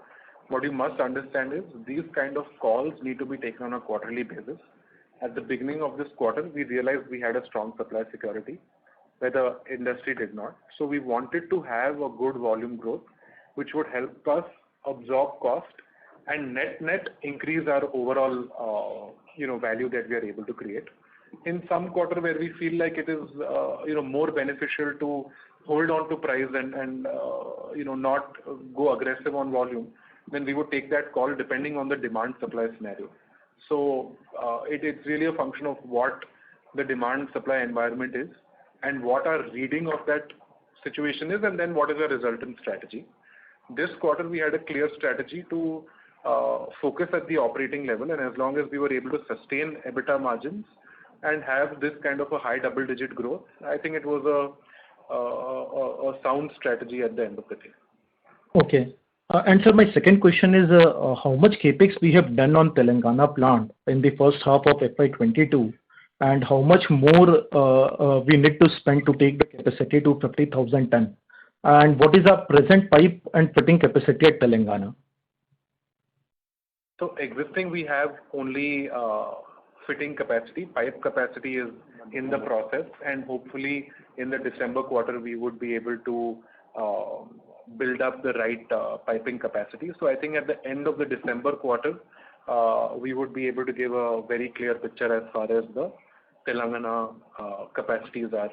What you must understand is these kind of calls need to be taken on a quarterly basis. At the beginning of this quarter, we realized we had a strong supply security, where the industry did not. So we wanted to have a good volume growth, which would help us absorb cost and net increase our overall value that we are able to create. In some quarter where we feel like it is more beneficial to hold on to price and not go aggressive on volume, then we would take that call depending on the demand supply scenario. So it's really a function of what the demand supply environment is and what our reading of that situation is, and then what is the resultant strategy. This quarter we had a clear strategy to focus at the operating level, and as long as we were able to sustain EBITDA margins and have this kind of a high double-digit growth, I think it was a sound strategy at the end of the day. Okay. And sir, my second question is how much capex we have done on Telangana plant in the first half of FY22, and how much more we need to spend to take the capacity to 50,000 ton, and what is our present pipe and fitting capacity at Telangana? So existing we have only fitting capacity. Pipe capacity is in the process, and hopefully in the December quarter we would be able to build up the right piping capacity. So I think at the end of the December quarter we would be able to give a very clear picture as far as the Telangana capacities are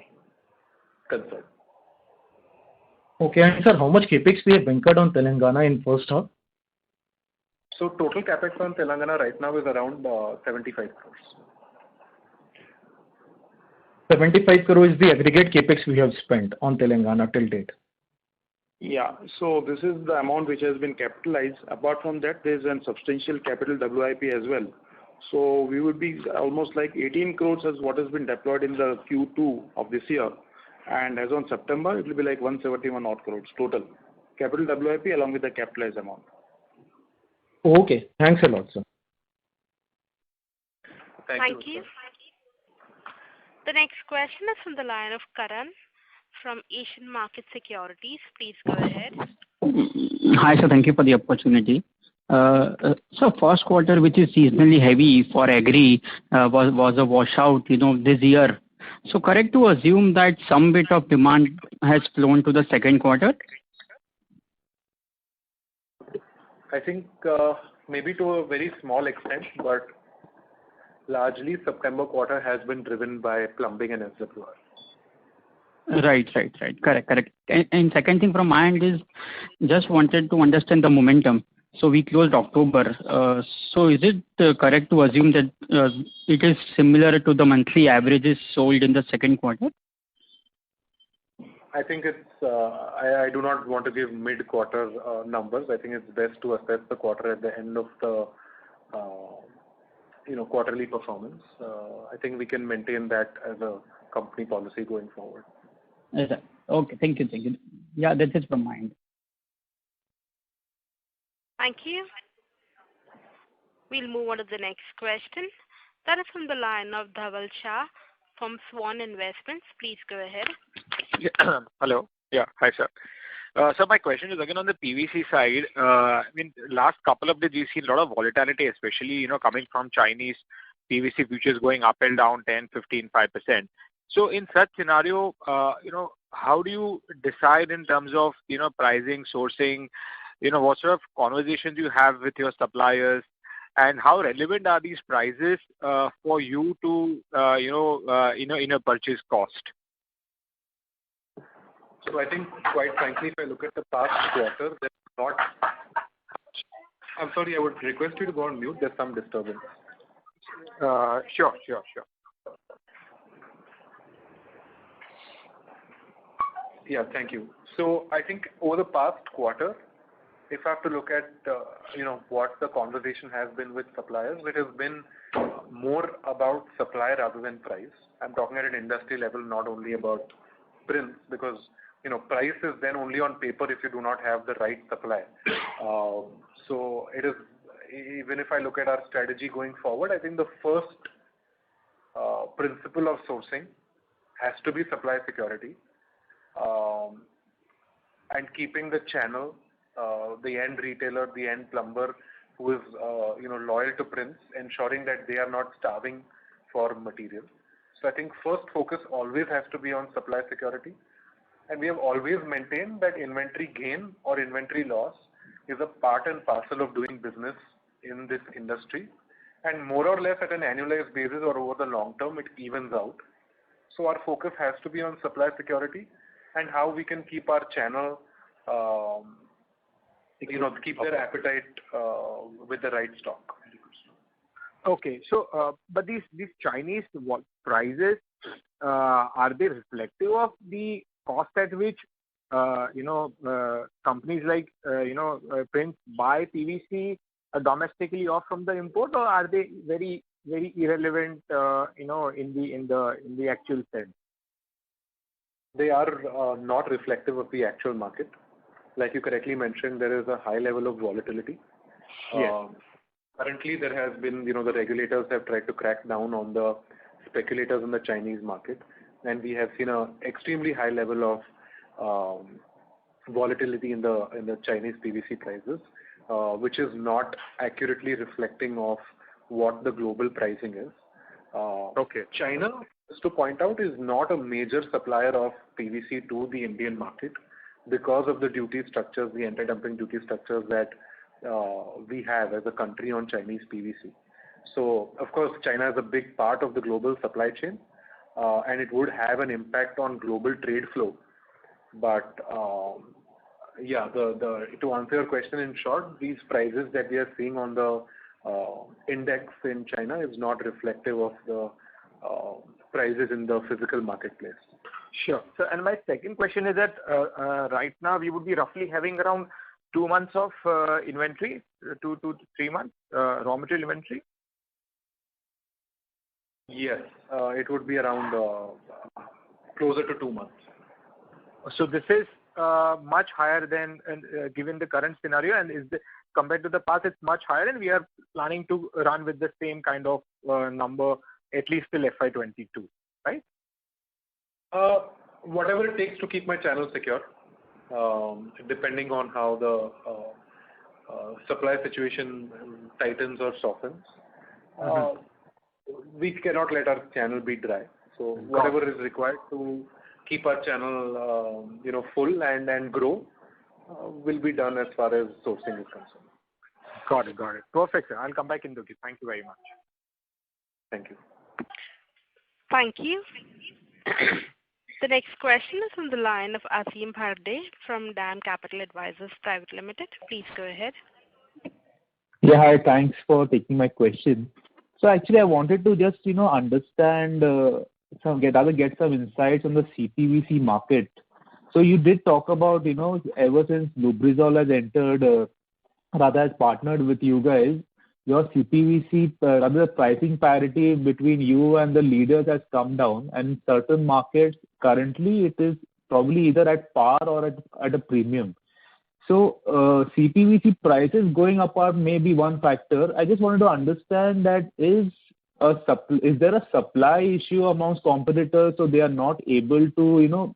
concerned. Okay, and sir, how much capex we have incurred on Telangana in first half? So total capex on Telangana right now is around 75 crores. 75 crore is the aggregate capex we have spent on Telangana till date. Yeah, so this is the amount which has been capitalized. Apart from that, there is a substantial capital WIP as well. So we would be almost like 18 crores as what has been deployed in the Q2 of this year. And as on September, it will be like 171 odd crores total. Capital WIP along with the capitalized amount. Okay, thanks a lot, sir. Thank you. The next question is from the line of Karan from Asian Market Securities. Please go ahead. Hi, sir. Thank you for the opportunity. So first quarter, which is seasonally heavy for agri, was a washout, this year. So correct to assume that some bit of demand has flown to the second quarter? I think maybe to a very small extent, but largely September quarter has been driven by plumbing and SWR. Right. Correct. And second thing from my end is just wanted to understand the momentum. So we closed October. So is it correct to assume that it is similar to the monthly averages sold in the second quarter? I think it's, I do not want to give mid-quarter numbers. I think it's best to assess the quarter at the end of the, quarterly performance. I think we can maintain that as a company policy going forward. Yes, sir. Okay, thank you. Yeah, that's it from my end. Thank you. We'll move on to the next question. That is from the line of Dhaval Shah from Swan Investments. Please go ahead. Yeah. Hello. Yeah. Hi, sir. So my question is again on the PVC side. I mean, last couple of days we've seen a lot of volatility, especially coming from Chinese PVC futures going up and down 10, 15, 5%. So in such scenario, how do you decide in terms of pricing, sourcing? What sort of conversations you have with your suppliers, and how relevant are these prices for you to in a purchase cost? So I think, quite frankly, if I look at the past quarter, there's not. I'm sorry, I would request you to go on mute. There's some disturbance. Sure. Yeah, thank you. So I think over the past quarter, if I have to look at what the conversation has been with suppliers, it has been more about supply rather than price. I'm talking at an industry level, not only about Prince, because price is then only on paper if you do not have the right supply. So it is, even if I look at our strategy going forward, I think the first principle of sourcing has to be supply security, and keeping the channel, the end retailer, the end plumber who is loyal to Prince, ensuring that they are not starving for material. So I think first focus always has to be on supply security. And we have always maintained that inventory gain or inventory loss is a part and parcel of doing business in this industry. And more or less at an annualized basis or over the long term, it evens out. So our focus has to be on supply security and how we can keep our channel, keep their appetite with the right stock. Okay. So, but these Chinese prices, are they reflective of the cost at which companies like Prince buy PVC domestically or from the import, or are they very very irrelevant in the actual sense? They are not reflective of the actual market. Like you correctly mentioned, there is a high level of volatility. Yes. Currently, there has been, the regulators have tried to crack down on the speculators in the Chinese market, and we have seen an extremely high level of volatility in the Chinese PVC prices, which is not accurately reflecting of what the global pricing is. Okay. China, just to point out, is not a major supplier of PVC to the Indian market because of the duty structures, the anti-dumping duty structures that we have as a country on Chinese PVC. So, of course, China is a big part of the global supply chain, and it would have an impact on global trade flow. But to answer your question in short, these prices that we are seeing on the index in China is not reflective of the prices in the physical marketplace. Sure. So, and my second question is that right now we would be roughly having around 2 months of inventory, 2 to 3 months raw material inventory. Yes, it would be around closer to 2 months. So this is much higher than, given the current scenario, and compared to the past, it's much higher, and we are planning to run with the same kind of number at least till FY22, right? Whatever it takes to keep my channel secure, depending on how the supply situation tightens or softens. We cannot let our channel be dry. So whatever is required to keep our channel, full and grow, will be done as far as sourcing is concerned. Got it. Perfect, sir. I'll come back in the queue. Thank you very much. Thank you. Thank you. The next question is from the line of Asim Bharde from DAM Capital Advisors Private Limited. Please go ahead. Yeah, hi. Thanks for taking my question. So actually, I wanted to just, understand, get some insights on the CPVC market. So you did talk about, ever since Lubrizol has entered, rather has partnered with you guys, your CPVC, rather the pricing parity between you and the leaders has come down, and in certain markets currently it is probably either at par or at a premium. So CPVC prices going apart may be one factor. I just wanted to understand that is there a supply issue amongst competitors, so they are not able to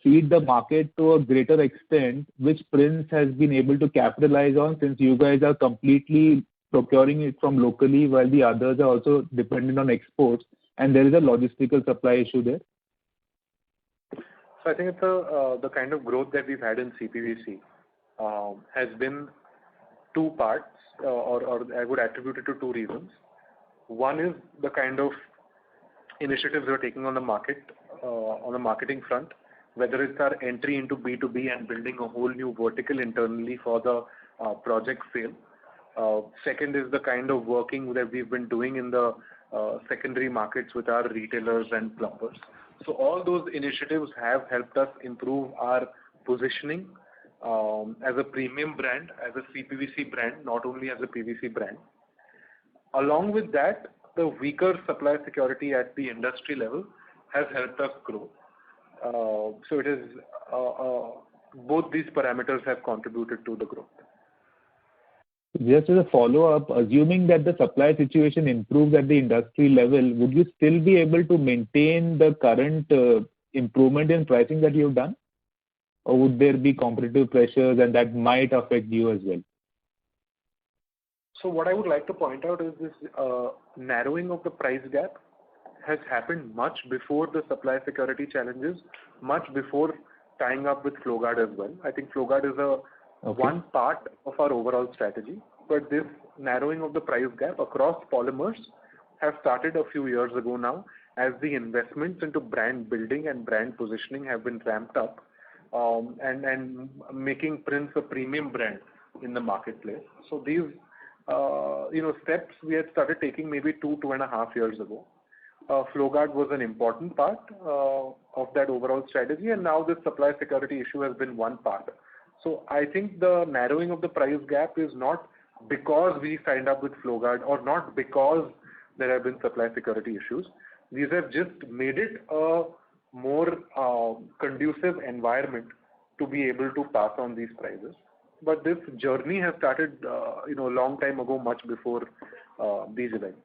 feed the market to a greater extent, which Prince has been able to capitalize on, since you guys are completely procuring it from locally while the others are also dependent on exports, and there is a logistical supply issue there? So I think it's the kind of growth that we've had in CPVC has been two parts, or I would attribute it to two reasons. One is the kind of initiatives we're taking on the market, on the marketing front, whether it's our entry into B2B and building a whole new vertical internally for the project sale. Second is the kind of working that we've been doing in the secondary markets with our retailers and plumbers. So all those initiatives have helped us improve our positioning as a premium brand, as a CPVC brand, not only as a PVC brand. Along with that, the weaker supply security at the industry level has helped us grow. So it is both these parameters have contributed to the growth. Just as a follow-up, assuming that the supply situation improves at the industry level, would you still be able to maintain the current improvement in pricing that you've done? Or would there be competitive pressures and that might affect you as well? So what I would like to point out is this narrowing of the price gap has happened much before the supply security challenges, much before tying up with Flowguard as well. I think Flowguard is one part of our overall strategy, but this narrowing of the price gap across polymers have started a few years ago now, as the investments into brand building and brand positioning have been ramped up, and making Prince a premium brand in the marketplace. So these steps we had started taking maybe 2.5 years ago. Flowguard was an important part of that overall strategy, and now this supply security issue has been one part. So I think the narrowing of the price gap is not because we signed up with Flowguard or not because there have been supply security issues. These have just made it a more conducive environment to be able to pass on these prices. But this journey has started a long time ago, much before these events.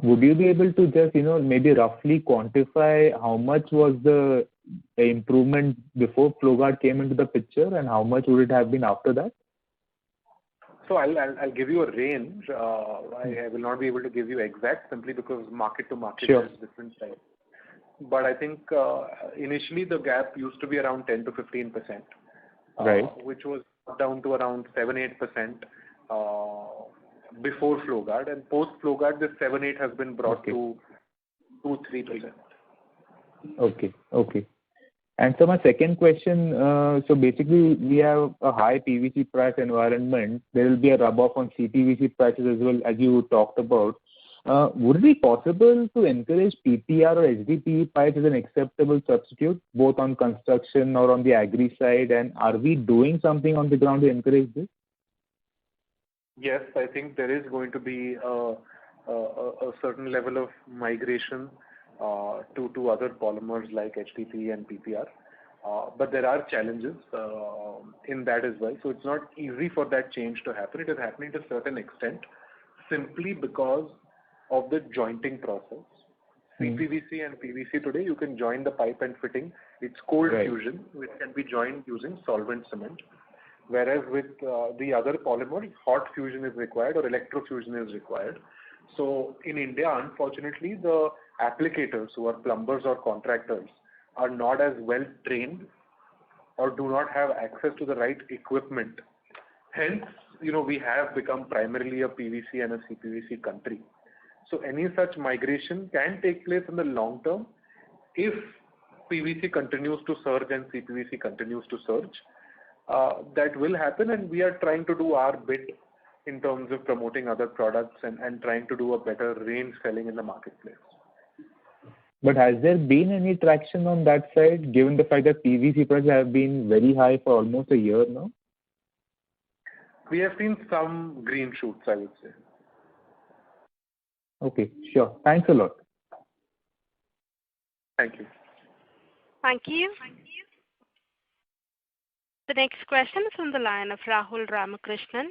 Would you be able to just, maybe roughly quantify how much was the improvement before Flowguard came into the picture, and how much would it have been after that? So I'll give you a range. I will not be able to give you exact, simply because market to market is different type. But I think initially the gap used to be around 10 to 15%, right, which was down to around 7-8% before Flowguard, and post Flowguard, this 7-8 has been brought to 2-3%. Okay. And so my second question, so basically we have a high PVC price environment. There will be a rub-off on CPVC prices as well, as you talked about. Would it be possible to encourage PPR or HDPE pipes as an acceptable substitute, both on construction or on the agri side? And are we doing something on the ground to encourage this? Yes, I think there is going to be a certain level of migration to other polymers like HDPE and PPR. But there are challenges in that as well. So it's not easy for that change to happen. It is happening to a certain extent simply because of the jointing process. CPVC and PVC today, you can join the pipe and fitting. It's cold fusion, which can be joined using solvent cement. Whereas with the other polymers, hot fusion is required or electrofusion is required. So in India, unfortunately, the applicators who are plumbers or contractors are not as well trained or do not have access to the right equipment Hence, we have become primarily a PVC and a CPVC country. So any such migration can take place in the long term if PVC continues to surge and CPVC continues to surge. That will happen, and we are trying to do our bit in terms of promoting other products and trying to do a better range selling in the marketplace. But has there been any traction on that side, given the fact that PVC prices have been very high for almost a year now? We have seen some green shoots, I would say. Okay, sure. Thanks a lot. Thank you. Thank you. The next question is from the line of Rahul Ramakrishnan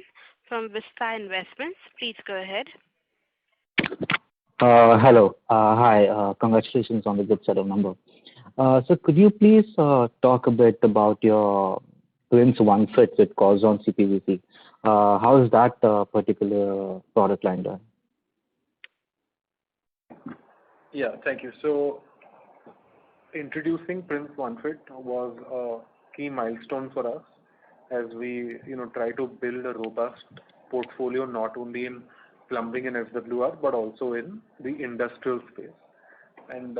from Vista Investments. Please go ahead. Hello. Hi. Congratulations on the good set of numbers. So could you please talk a bit about your Prince OneFit with Corzon CPVC? How is that particular product line done? Yeah, thank you. So introducing Prince OneFit was a key milestone for us as we try to build a robust portfolio not only in plumbing and SWR but also in the industrial space. And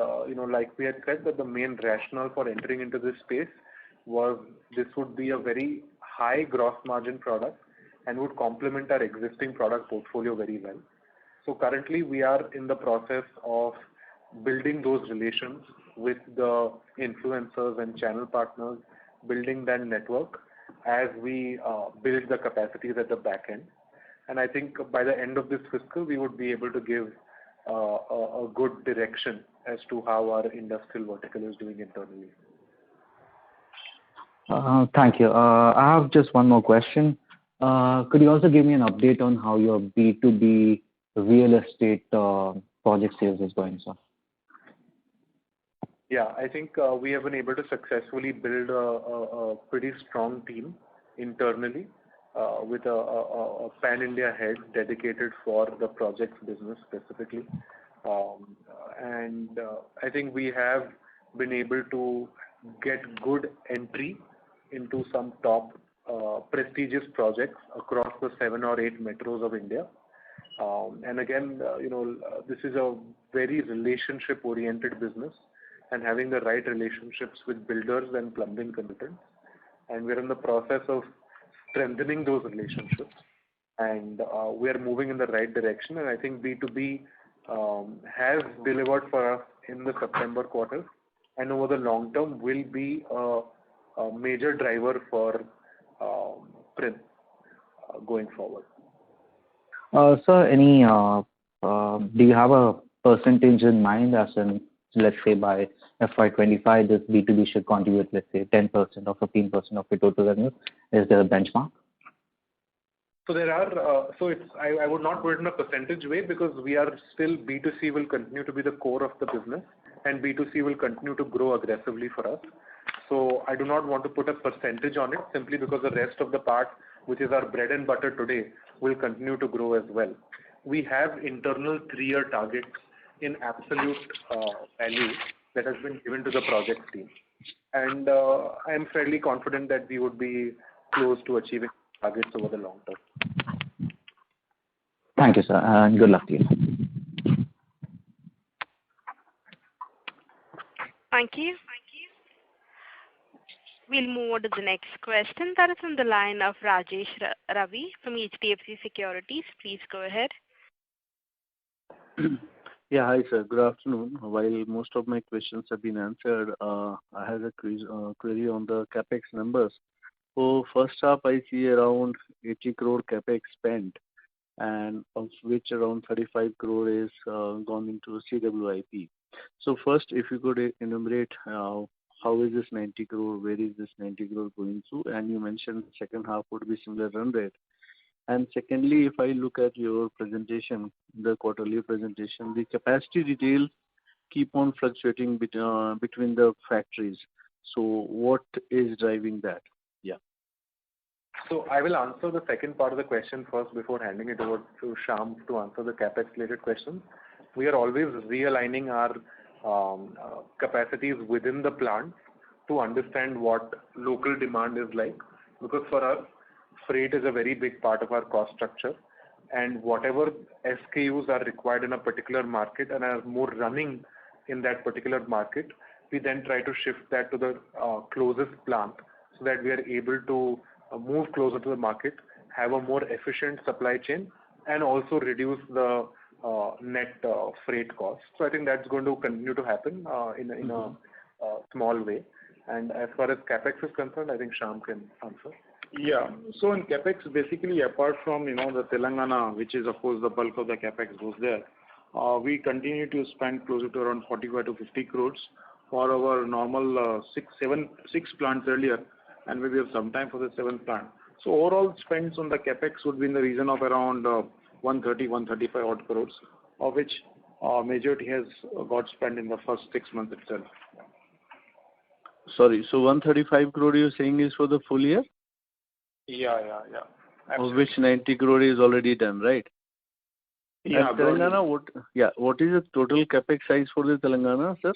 like we had said, that the main rationale for entering into this space was this would be a very high gross margin product and would complement our existing product portfolio very well. So currently we are in the process of building those relations with the influencers and channel partners, building that network as we build the capacities at the back end. And I think by the end of this fiscal, we would be able to give a good direction as to how our industrial vertical is doing internally. Thank you. I have just one more question. Could you also give me an update on how your B2B real estate project sales is going, sir? Yeah, I think we have been able to successfully build a pretty strong team internally with a pan-India head dedicated for the projects business specifically. And I think we have been able to get good entry into some top prestigious projects across the 7 or 8 metros of India. And again, this is a very relationship-oriented business and having the right relationships with builders and plumbing consultants. And we're in the process of strengthening those relationships. And we are moving in the right direction. And I think B2B has delivered for us in the September quarter. And over the long term will be a major driver for Prince going forward. Sir, do you have a percentage in mind, as in, let's say by FY25, this B2B should contribute, let's say 10% or 15% of the total revenue? Is there a benchmark? So there are, I would not put it in a percentage way because we are still, B2C will continue to be the core of the business and B2C will continue to grow aggressively for us. So I do not want to put a percentage on it simply because the rest of the part, which is our bread and butter today, will continue to grow as well. We have internal 3-year targets in absolute value that has been given to the project team. And I am fairly confident that we would be close to achieving targets over the long term. Thank you, sir, and good luck to you. Thank you. We'll move on to the next question. That is on the line of Rajesh Ravi from HDFC Securities. Please go ahead. Yeah, hi sir. Good afternoon. While most of my questions have been answered, I have a query on the capex numbers. So first half, I see around 80 crore capex spent, and of which around 35 crore is gone into CWIP. So first, if you could enumerate how is this 90 crore, where is this 90 crore going to? And you mentioned second half would be similar run rate. And secondly, if I look at your presentation, the quarterly presentation, the capacity details keep on fluctuating between the factories. So what is driving that? Yeah. So I will answer the second part of the question first before handing it over to Shyam to answer the capex related questions. We are always realigning our capacities within the plant to understand what local demand is like. Because for us, freight is a very big part of our cost structure, and whatever SKUs are required in a particular market and are more running in that particular market, we then try to shift that to the closest plant so that we are able to move closer to the market, have a more efficient supply chain, and also reduce the net freight cost. So I think that's going to continue to happen in a small way. And as far as CapEx is concerned, I think Shyam can answer. Yeah. So in CapEx, basically, apart from, the Telangana, which is, of course, the bulk of the CapEx goes there, we continue to spend closer to around 45 to 50 crores for our normal six plants earlier, and maybe have some time for the seventh plant. So overall spends on the CapEx would be in the region of around 130, 135 odd crores, of which majority has got spent in the first 6 months itself. Sorry, so 135 crore you're saying is for the full year? Yeah. Of which 90 crore is already done, right? Yeah. And Telangana, what is the total capex size for the Telangana, sir?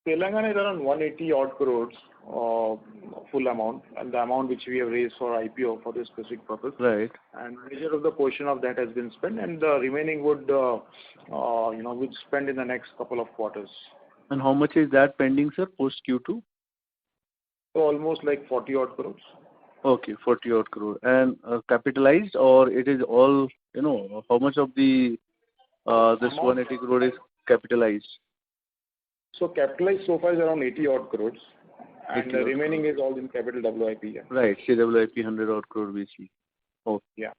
Telangana is around 180 odd crores, full amount, and the amount which we have raised for IPO for this specific purpose. Right. And major of the portion of that has been spent, and the remaining would spend in the next couple of quarters. And how much is that pending, sir, post Q2? So almost like 40 odd crores. Okay, 40 odd crore. And capitalized, or it is all, how much of the this 180 crore is capitalized? So capitalized so far is around 80 odd crores, and the remaining is all in capital WIP. Yeah. Right, CWIP 100 odd crore we see. Okay. Yeah.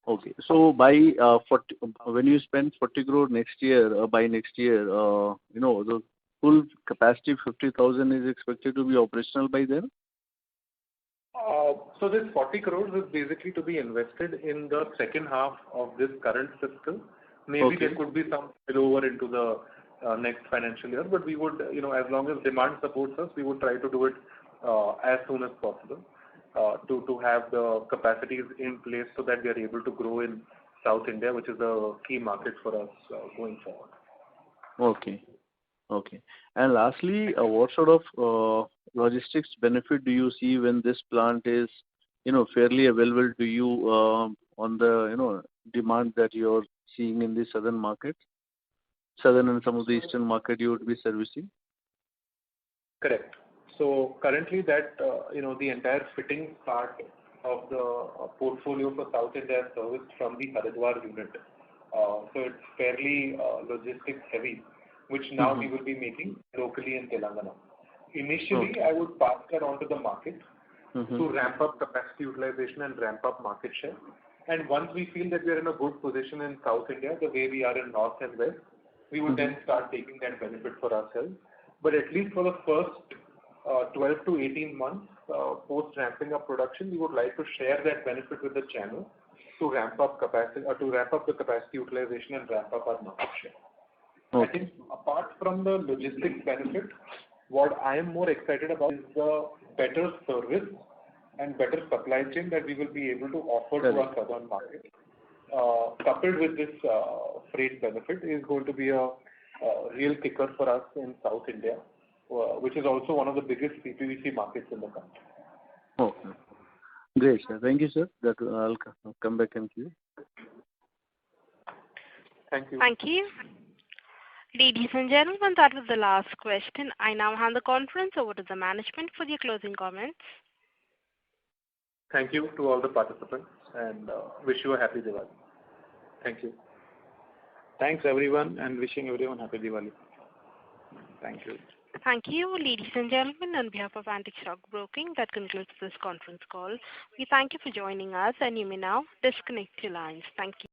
Okay. So by 40, when you spend 40 crore next year, by next year, the full capacity 50,000 is expected to be operational by then? So this 40 crores is basically to be invested in the second half of this current fiscal. Maybe there could be some spillover into the next financial year, but we would, as long as demand supports us, we would try to do it as soon as possible to have the capacities in place so that we are able to grow in South India, which is a key market for us going forward. Okay. And lastly, what sort of logistics benefit do you see when this plant is, fairly available to you on the, demand that you're seeing in the southern market? Southern and some of the eastern market you would be servicing? Correct. So currently that, the entire fitting part of the portfolio for South India is serviced from the Haridwar unit. So it's fairly logistics heavy, which now we will be making locally in Telangana. Initially, I would pass that on to the market to ramp up capacity utilization and ramp up market share. And once we feel that we are in a good position in South India, the way we are in North and West, we would then start taking that benefit for ourselves. But at least for the first 12 to 18 months post ramping up production, we would like to share that benefit with the channel to ramp up capacity, to ramp up the capacity utilization and ramp up our market share. I think apart from the logistics benefit, what I am more excited about is the better service and better supply chain that we will be able to offer to our southern market. Coupled with this freight benefit is going to be a real kicker for us in South India, which is also one of the biggest CPVC markets in the country. Okay. Great, sir. Thank you, sir. That I'll come back and see you. Thank you. Thank you. Ladies and gentlemen, that was the last question. I now hand the conference over to the management for their closing comments. Thank you to all the participants and wish you a happy Diwali. Thank you. Thanks everyone and wishing everyone happy Diwali. Thank you. Thank you, ladies and gentlemen. On behalf of Antique Stock Broking, that concludes this conference call. We thank you for joining us, and you may now disconnect your lines. Thank you.